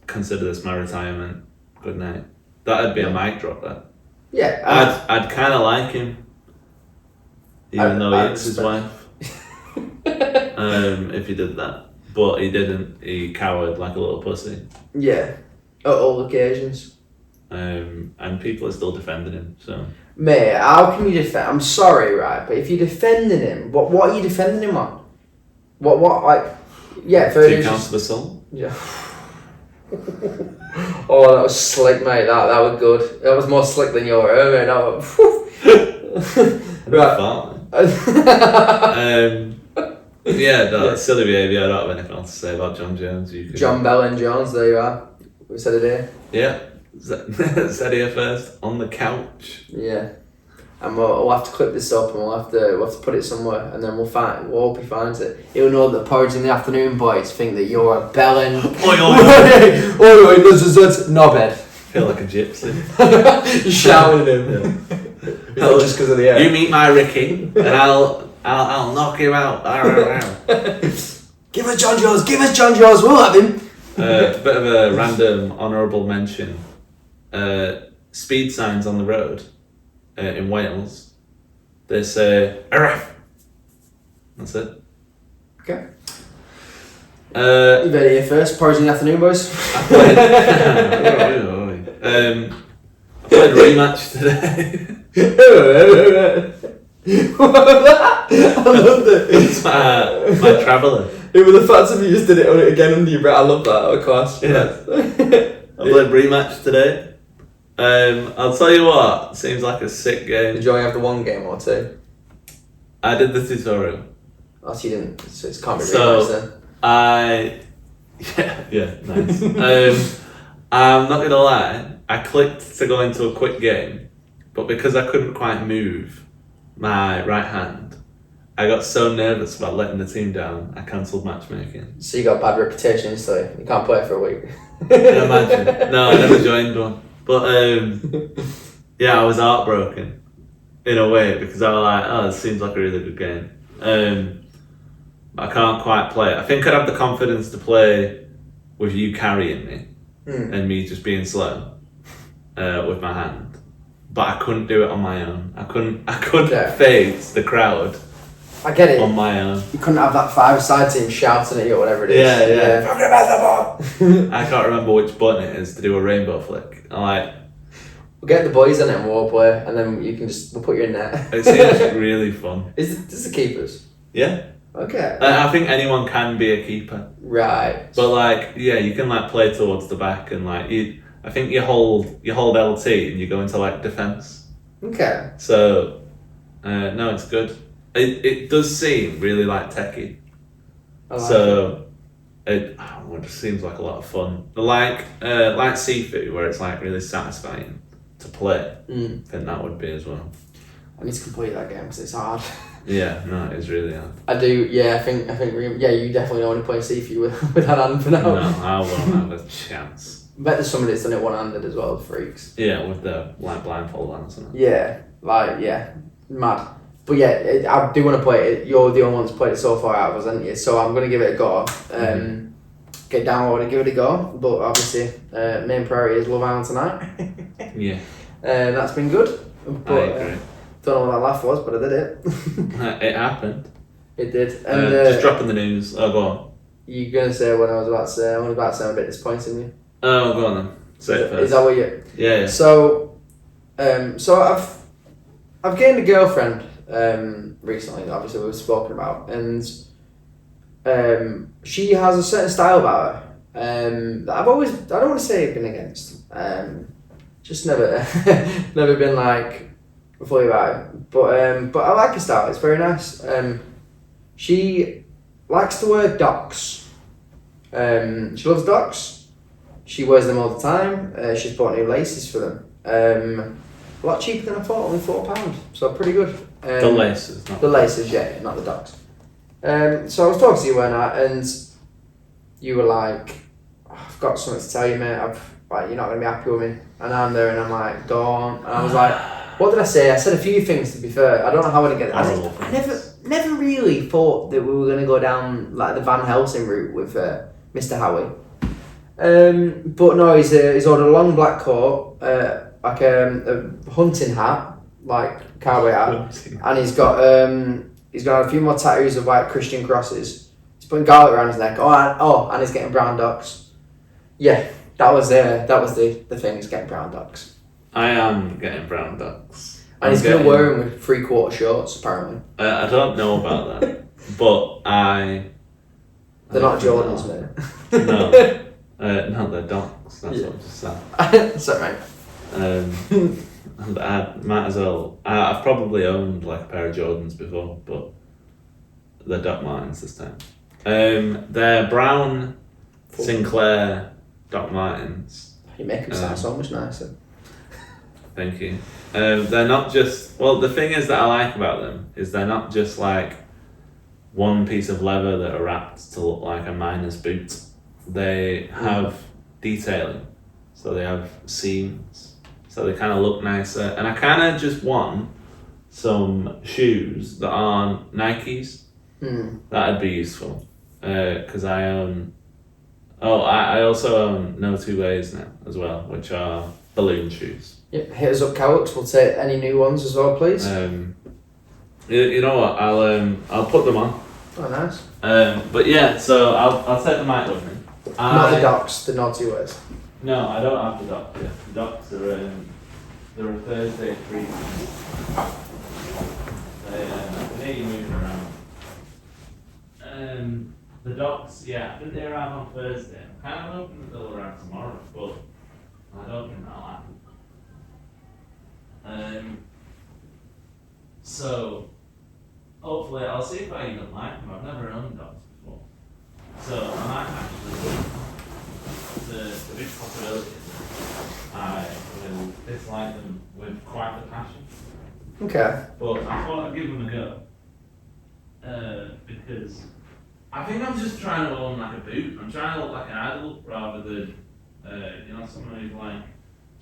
Consider this my retirement. Good night. That'd be a mic drop. That. Yeah. I'd kind of like him, even though he I'd is his respect- wife. If he did that, but he didn't. He cowered like a little pussy. Yeah. At all occasions. and people are still defending him. So Mate, how can you defend? I'm sorry, right? But if you're defending him, what are you defending him on? What like? Yeah, 2 counts of assault. Yeah. Oh, that was slick, mate. That was good. That was more slick than your hair, mate. That was, Right. Yeah, no, silly behaviour. I don't have anything else to say about John Jones. You can... John Bellin Jones, there you are. We said it here. Yeah. Said here first on the couch. Yeah. And we'll have to clip this up and we'll have to put it somewhere and then we'll hope he finds it. He'll know that Porridge in the Afternoon Boys think that you're a Bellin. Oh, this knobhead. Feel like a gypsy. You're shouting at him. Yeah. Just because of the air. You meet my Ricky and I'll knock him out. Give us John Jones, we'll have him. A bit of a random honourable mention. Speed signs on the road in Wales. They say "Arraf." That's it. Okay. You better hear first. Porridge in the Afternoon Boys. I played rematch today. I loved it. It's my traveller. It was the fact that you just did it again under your breath. I love that. Oh, class. Yeah. I played rematch today. I'll tell you what, seems like a sick game. Did you only have the one game or two? I did the tutorial. Oh, so you didn't. So it's can't be So, rematch then. Yeah, nice. I'm not gonna lie, I clicked to go into a quick game, but because I couldn't quite move my right hand, I got so nervous about letting the team down, I cancelled matchmaking. So you got a bad reputation instantly. You can't play for a week. Can you imagine? No, I never joined one. But yeah, I was heartbroken in a way because I was like, oh, this seems like a really good game. I can't quite play it. I think I'd have the confidence to play with you carrying me and me just being slow with my hand. But I couldn't do it on my own. I couldn't face the crowd. I get it. On my own. You couldn't have that 5-side team shouting at you or whatever it is. Yeah. Fucking basketball! I can't remember which button it is to do a rainbow flick. I'm like... We'll get the boys in it and we'll play and then we'll put you in there. It seems really fun. Is this the keepers? Yeah. Okay. I think anyone can be a keeper. Right. But like, yeah, you can like play towards the back and like I think you hold LT and you go into like defense. Okay. So, no, it's good. It does seem really like techie. It just seems like a lot of fun. Like Sifu, where it's like really satisfying to play. I think that would be as well. I need to complete that game because it's hard. Yeah, no, it's really hard. I do. Yeah, I think. Yeah, you definitely don't want to play Sifu with that hand for now. No, I won't have a chance. I bet there's somebody that's done it one-handed as well, freaks. Yeah, with the like blindfold on or something. Yeah, mad. But yeah, I do want to play it. You're the only one that's played it so far out of us, haven't you? So I'm going to give it a go. Get downloaded, give it a go. But obviously, main priority is Love Island tonight. Yeah. That's been good. But, I agree. Don't know what that laugh was, but I did it. It happened. It did. And just dropping the news. Oh, go on. You're going to say what I was about to say. I was about to say I'm a bit disappointed in you. Oh, go on then. Say it first. Is that what you... Yeah. So I've gained a girlfriend recently, obviously we've spoken about, and she has a certain style about her that I've always, I don't want to say been against, just never been like fully about it, but I like her style, it's very nice. She likes to wear docks. She loves docks. She wears them all the time. She's bought new laces for them. A lot cheaper than I thought, only £4, so pretty good. The laces, not the laces, yeah, not the docks. So I was talking to you one night, and you were like, "I've got something to tell you, mate. You're not gonna be happy with me." And I'm there, and I'm like, "Don't." And I was like, "What did I say?" I said a few things. To be fair, I don't know how I get it. I never really thought that we were gonna go down like the Van Helsing route with Mr. Howie. But no, he's ordered a long black coat, like a hunting hat, like cowboy hat, and he's got a few more tattoos of like Christian crosses. He's putting garlic around his neck. And he's getting brown docks. Yeah, That was the thing, is getting brown dogs. I am getting brown dogs. And he's going to wear them with 3/4 shorts, apparently. I don't know about that, but They're not Jordans, mate. No. No, they're dogs. That's what I just said. Sorry, mate. I might as well. I've probably owned like a pair of Jordans before, but they're Doc Martens this time. They're brown Sinclair Doc Martens. You make them sound so much nicer. Thank you. They're not just. Well, the thing is that I like about them is they're not just like one piece of leather that are wrapped to look like a miner's boot. They have detailing, so they have seams, so they kind of look nicer. And I kind of just want some shoes that aren't Nikes. That'd be useful, because I own. Oh, I also own No Two Ways now as well, which are balloon shoes. Yep, hit us up, Cowix. We'll take any new ones as well, please. You know what? I'll put them on. Oh, nice. But yeah, so I'll take the mic with me. Not the docs, the No Two Ways. No, I don't have the docs yet. The docs are they're a Thursday treat. They need you moving around. The docs, yeah, I think they arrive on Thursday. I'm kind of hoping that they'll arrive tomorrow, but I don't think that'll happen. So hopefully I'll see if I even like them. I've never owned dogs before, so I might actually. The big possibility is I will dislike them with quite a passion. Okay. But I thought I'd give them a go. Because I think I'm just trying to own like a boot. I'm trying to look like an idol rather than, someone who's like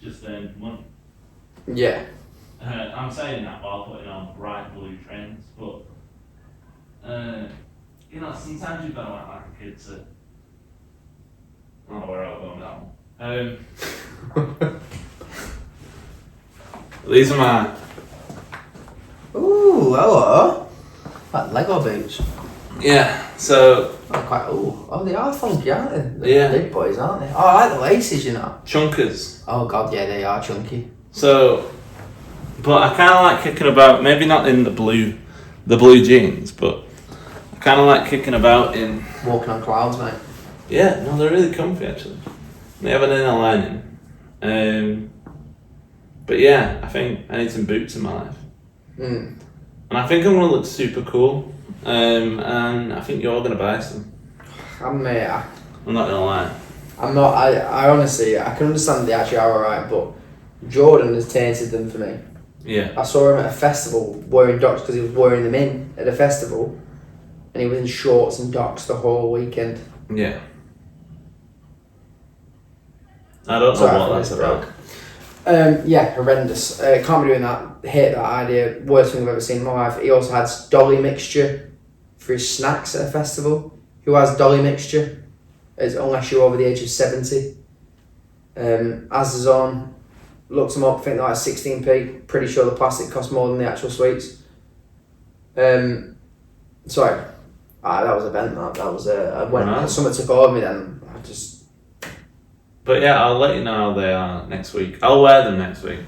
just earned money. Yeah. I'm saying that while putting on bright blue trains, but sometimes you've got to act like a kid to. I don't know where I'll go with that one. These are my. Ooh, hello. Like Lego boots. Yeah, so. They are funky, aren't they? Yeah. Big boys, aren't they? Oh, I like the laces, Chunkers. Oh god, yeah, they are chunky. So, but I kind of like kicking about, maybe not in the blue jeans, but I kind of like kicking about in. Walking on clouds, mate. Yeah, no, they're really comfy actually. They have an inner lining. But yeah, I think I need some boots in my life. And I think I'm going to look super cool. And I think you're going to buy some. I'm not going to lie. I honestly, I can understand they actually are alright, but Jordan has tainted them for me. Yeah. I saw him at a festival wearing Docs because he was wearing them in at a festival. And he was in shorts and Docs the whole weekend. Yeah. I don't know what that's about. Yeah, horrendous. Can't be doing that. Hate that idea. Worst thing I've ever seen in my life. He also had Dolly mixture for his snacks at a festival. Who has Dolly mixture? Unless you're over the age of 70. As is on. Looked them up. I think they're like 16p. Pretty sure the plastic costs more than the actual sweets. Sorry. That was a vent. That was when someone took over me. Then I just. But yeah, I'll let you know how they are next week. I'll wear them next week.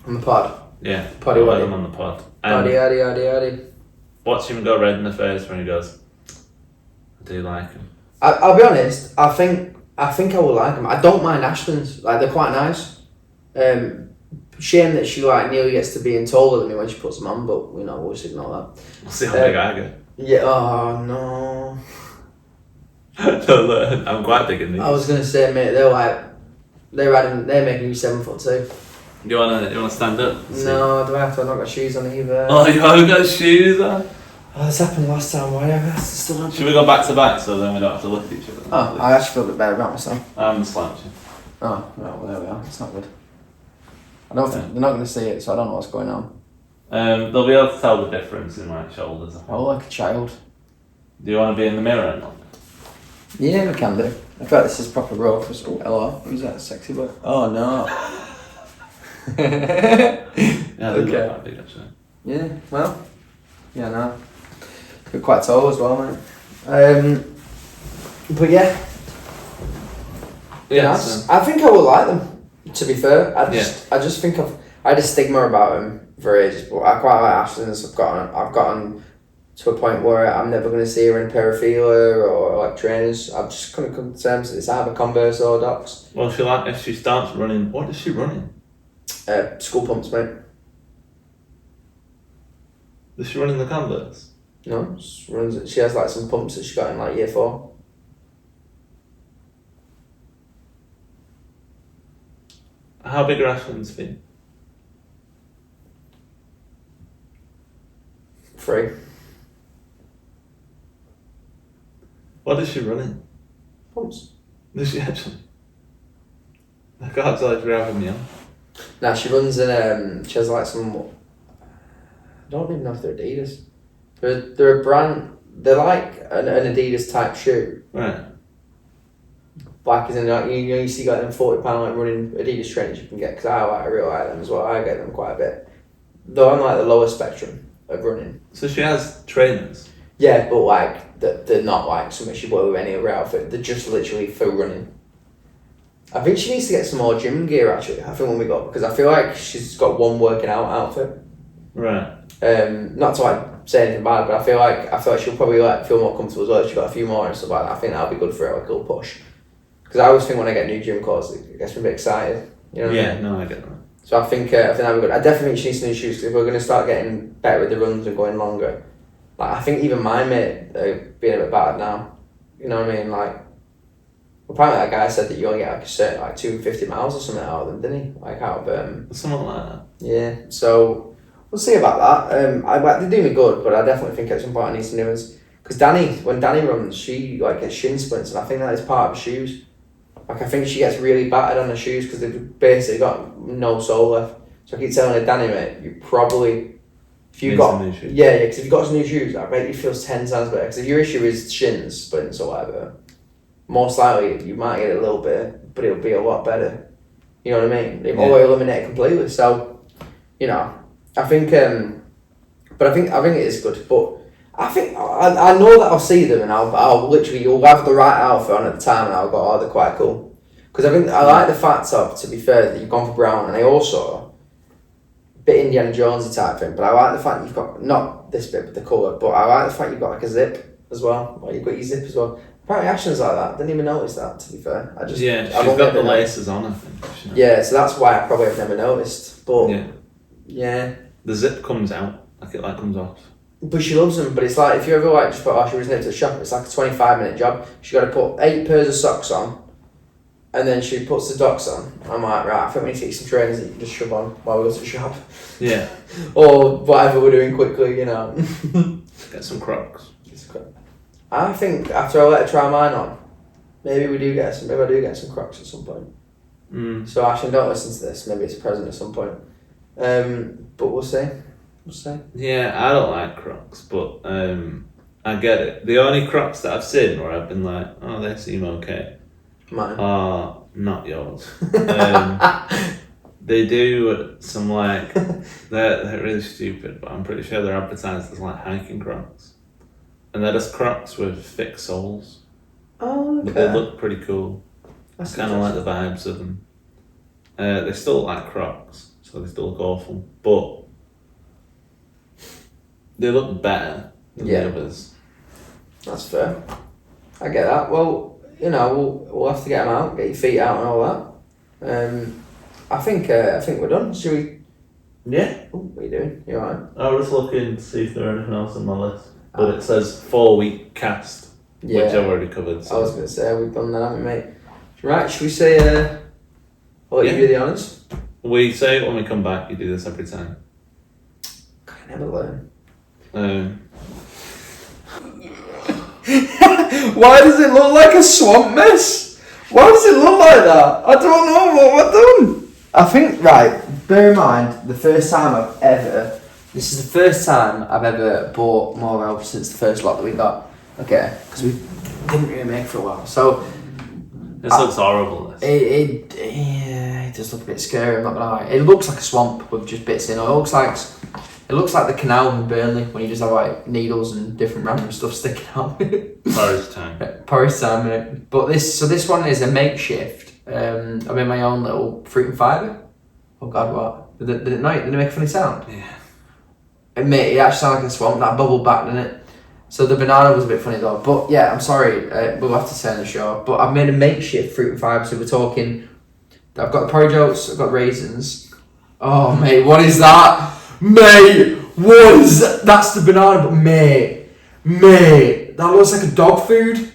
On the pod? Yeah, Poddy I'll wear waddy. them on the pod. Addy. Watch him go red in the face when he goes, I do like him. I'll be honest, I think I will like them. I don't mind Ashton's. Like, they're quite nice. Shame that she nearly gets to being taller than me when she puts them on, but we'll just ignore that. We'll see how big I get. Yeah, oh no. No, I'm quite big in these. I was gonna say, mate, they're making you 7'2". You wanna stand up? No, do I have to? I've not got shoes on either. Oh, you haven't got shoes on? Oh, this happened last time. Why? I still don't. Should we go back to back so then we don't have to look at each other? Oh, I actually feel a bit better about myself. I'm slouching. Oh, well, there we are. It's not good. I don't think they're not gonna see it, so I don't know what's going on. They'll be able to tell the difference in my shoulders. Oh, like a child. Do you want to be in the mirror and look? Yeah, we can do. I feel like this is proper raw for us. Oh, hello. Who's that sexy boy? Oh, no. Yeah, they look quite big actually. Yeah, well. Yeah, no. You're quite tall as well, mate. But yeah. Yeah, nice. so- I think I will like them. To be fair, I just think I had a stigma about them for ages, but I quite like Ashton's. I've gotten to a point where I'm never going to see her in pair of Fila or like trainers. I've just come to terms that it's either Converse or Docs. Well, if she starts running, what is she running? School pumps, mate. Is she running the Converse? No, she has like some pumps that she got in like year 4. How big are Ashton's feet? 3. What is she running? Pumps. Does she actually? I can't tell if you're having me on. Now she runs in she has like some, I don't even know if they're Adidas. They're a brand, they're like an Adidas type shoe. Right. Like as in like, you see like them £40 like running Adidas trainers you can get, because I really like them as well. I get them quite a bit. Though I'm like the lower spectrum of running. So she has trainers. Yeah, but like they're not like something she wear with any other outfit. They're just literally for running. I think she needs to get some more gym gear actually. I think when we got, because I feel like she's got one working out outfit. Right. Not to like say anything bad, but I feel like she'll probably like feel more comfortable as well if she got a few more and stuff like that. I think that'll be good for her, like a little push. Because I always think when I get new gym clothes, it gets me a bit excited. You know what I mean? No, I get that. So I think that'll be good. I definitely think she needs some new shoes, because if we're going to start getting better with the runs and going longer, like I think even my mate being a bit bad now. You know what I mean? Like apparently that guy said that you only get like a certain like 250 miles or something out of them, didn't he? Like out of Something like that. yeah. So we'll see about that. They do me good, but I definitely think at some point I need some new ones. Because when Danny runs, she like gets shin splints, and I think that is part of her shoes. Like I think she gets really battered on her shoes because they've basically got no sole left. So I keep telling her, Danny, mate, you probably, if you've Need got some new shoes. yeah, because if you've got some new shoes, I bet you feels 10 times better. Because if your issue is shins splints or whatever, most likely you might get a little bit, but it'll be a lot better. You know what I mean? It won't eliminate it completely. So, you know, I think, but I think it is good. But I think I know that I'll see them and I'll literally, you'll have the right outfit on at the time and I'll go, oh, they're quite cool. Because I think I like the fact of, to be fair, that you've gone for brown, and I also bit Indiana Jonesy type thing, but I like the fact that you've got not this bit but the colour, but I like the fact you've got like a zip as well. Like you've got your zip as well. Apparently Ashton's like that. Didn't even notice that, to be fair. She's got the laces on, I think. Yeah, so that's why I probably have never noticed. But yeah. The zip comes out, like it comes off. But she loves them, but it's like if you ever like just put, oh, she was nipped to the shop, it's like a 25-minute job. She got to put 8 pairs of socks on, and then she puts the Docs on. I'm like, right, I think we need to get some trainers that you can just shove on while we go to the shop. Yeah. Or whatever we're doing quickly, you know. Get some Crocs. I think after I let her try mine on, maybe I do get some Crocs at some point. So Ashton, don't listen to this. Maybe it's a present at some point. But we'll see. Yeah, I don't like Crocs, but I get it. The only Crocs that I've seen where I've been like, oh, they seem okay, Mine are not yours. They do some like they're really stupid, but I'm pretty sure they're advertised as like hiking Crocs, and they're just Crocs with thick soles. Oh, okay. But they look pretty cool. That's I kind of like the vibes of them. They still look like Crocs, so they still look awful, but they look better than the others. That's fair. I get that. Well, you know, we'll have to get them out, get your feet out and all that. I think we're done. Should we? Yeah. Oh, what are you doing? You alright? I was looking to see if there were anything else on my list, but it says 4-week cast, which I've already covered. So. I was going to say we've done that, haven't we, mate? Right, should we say? I'll let you do the honours. We say it when we come back. You do this every time. I never learn. Why does it look like a swamp mess? Why does it look like that? I don't know what I've done. I think, right, bear in mind, this is the first time I've ever bought more elves since the first lot that we got. Okay, because we didn't really make for a while. So, this looks horrible. It does look a bit scary, I'm not gonna lie. It looks like a swamp with just bits in it. It looks like the canal in Burnley when you just have like needles and different random stuff sticking out. Porridge time. Porridge time, mate. But this one is a makeshift I made my own little fruit and fibre. Oh God, what? Did it make a funny sound? Yeah. It actually sounded like a swamp. That bubbled back, didn't it? So the banana was a bit funny though. But yeah, I'm sorry. We'll have to turn the show. But I've made a makeshift fruit and fibre. So we're talking. I've got the porridge oats. I've got raisins. Oh mate, what is that? Mate, what is that? That's the banana. But mate, that looks like a dog food.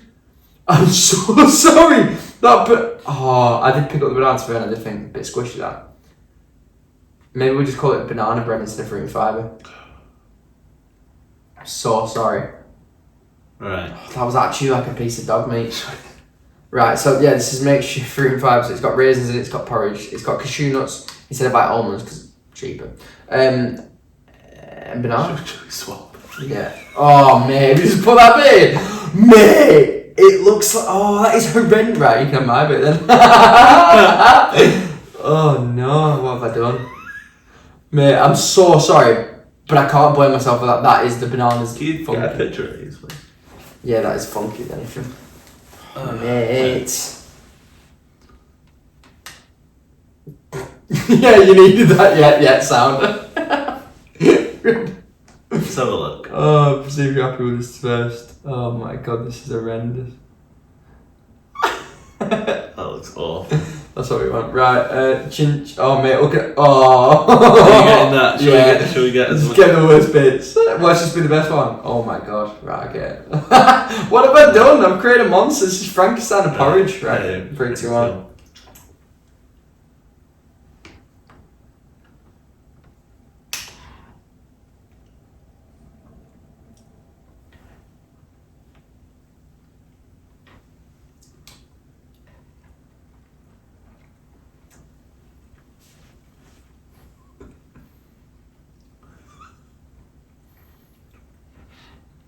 I'm so sorry. I did pick up the banana to be honest. I did think a bit squishy that. Maybe we just call it banana bread instead of fruit and fibre. I'm so sorry. Right. That was actually like a piece of dog meat. Right, so yeah, this is makeshift fruit and fibre. So it's got raisins in it, it's got porridge, it's got cashew nuts instead of like almonds because it's cheaper. And banana. Swap. Yeah. Oh mate, just put that bit in. Mate, it looks like that is horrendous. Right, you can have my bit then. Oh no, what have I done? Mate, I'm so sorry, but I can't blame myself for that. That is the bananas. Can you get a picture of these, please? Yeah, that is funky then. Mate. Yeah, you needed that yeah sound. Let's have a look. Oh, see if you're happy with this first. Oh my God, this is horrendous. That looks awful. That's what we want. Right, oh mate, look at, oh. Are you getting that? Should we get as Just much? get the worst bits. What's just been the best one? Oh my God, right, okay. What have I done? I've created a monster. This is Frankenstein of porridge. Right, 3, 2, 1.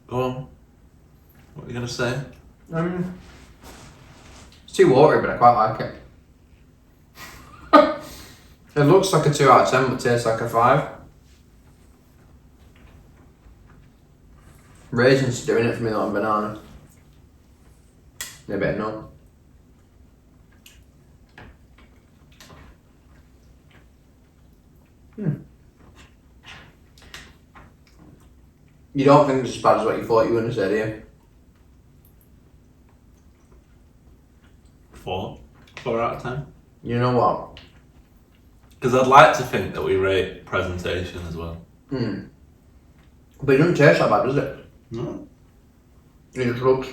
Go on. What are you gonna say? It's too watery, but I quite like it. It looks like a 2 out of 10, but tastes like a 5. Raisins doing it for me, like banana. Maybe I know. You don't think it's as bad as what you thought you were going to say, do you? 4 out of 10. You know what? Because I'd like to think that we rate presentation as well. But it doesn't taste that bad, does it? No. It just looks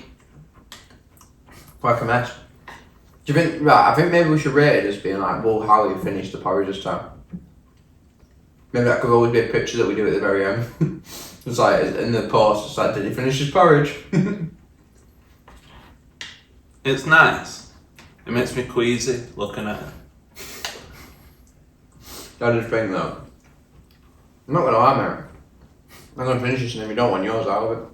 like a mess. Do you think, right, I think maybe we should rate it as being like, well, how you finished the porridge this time. Maybe that could always be a picture that we do at the very end. It's like, in the post, it's like, did he finish his porridge? It's nice. It makes me queasy looking at it. I just think though, I'm not gonna lie, mate. I'm gonna finish this and if you don't want yours out of it.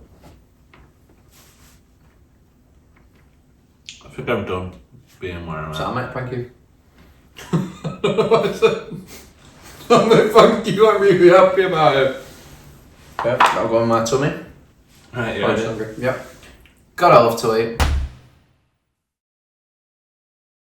I think I'm done being where I'm at. So, mate, thank you. Oh, mate, thank you, I'm really happy about it. Okay, I'll go in my tummy. Right, you Oh, ready? it's hungry. Yep. God, I love to eat.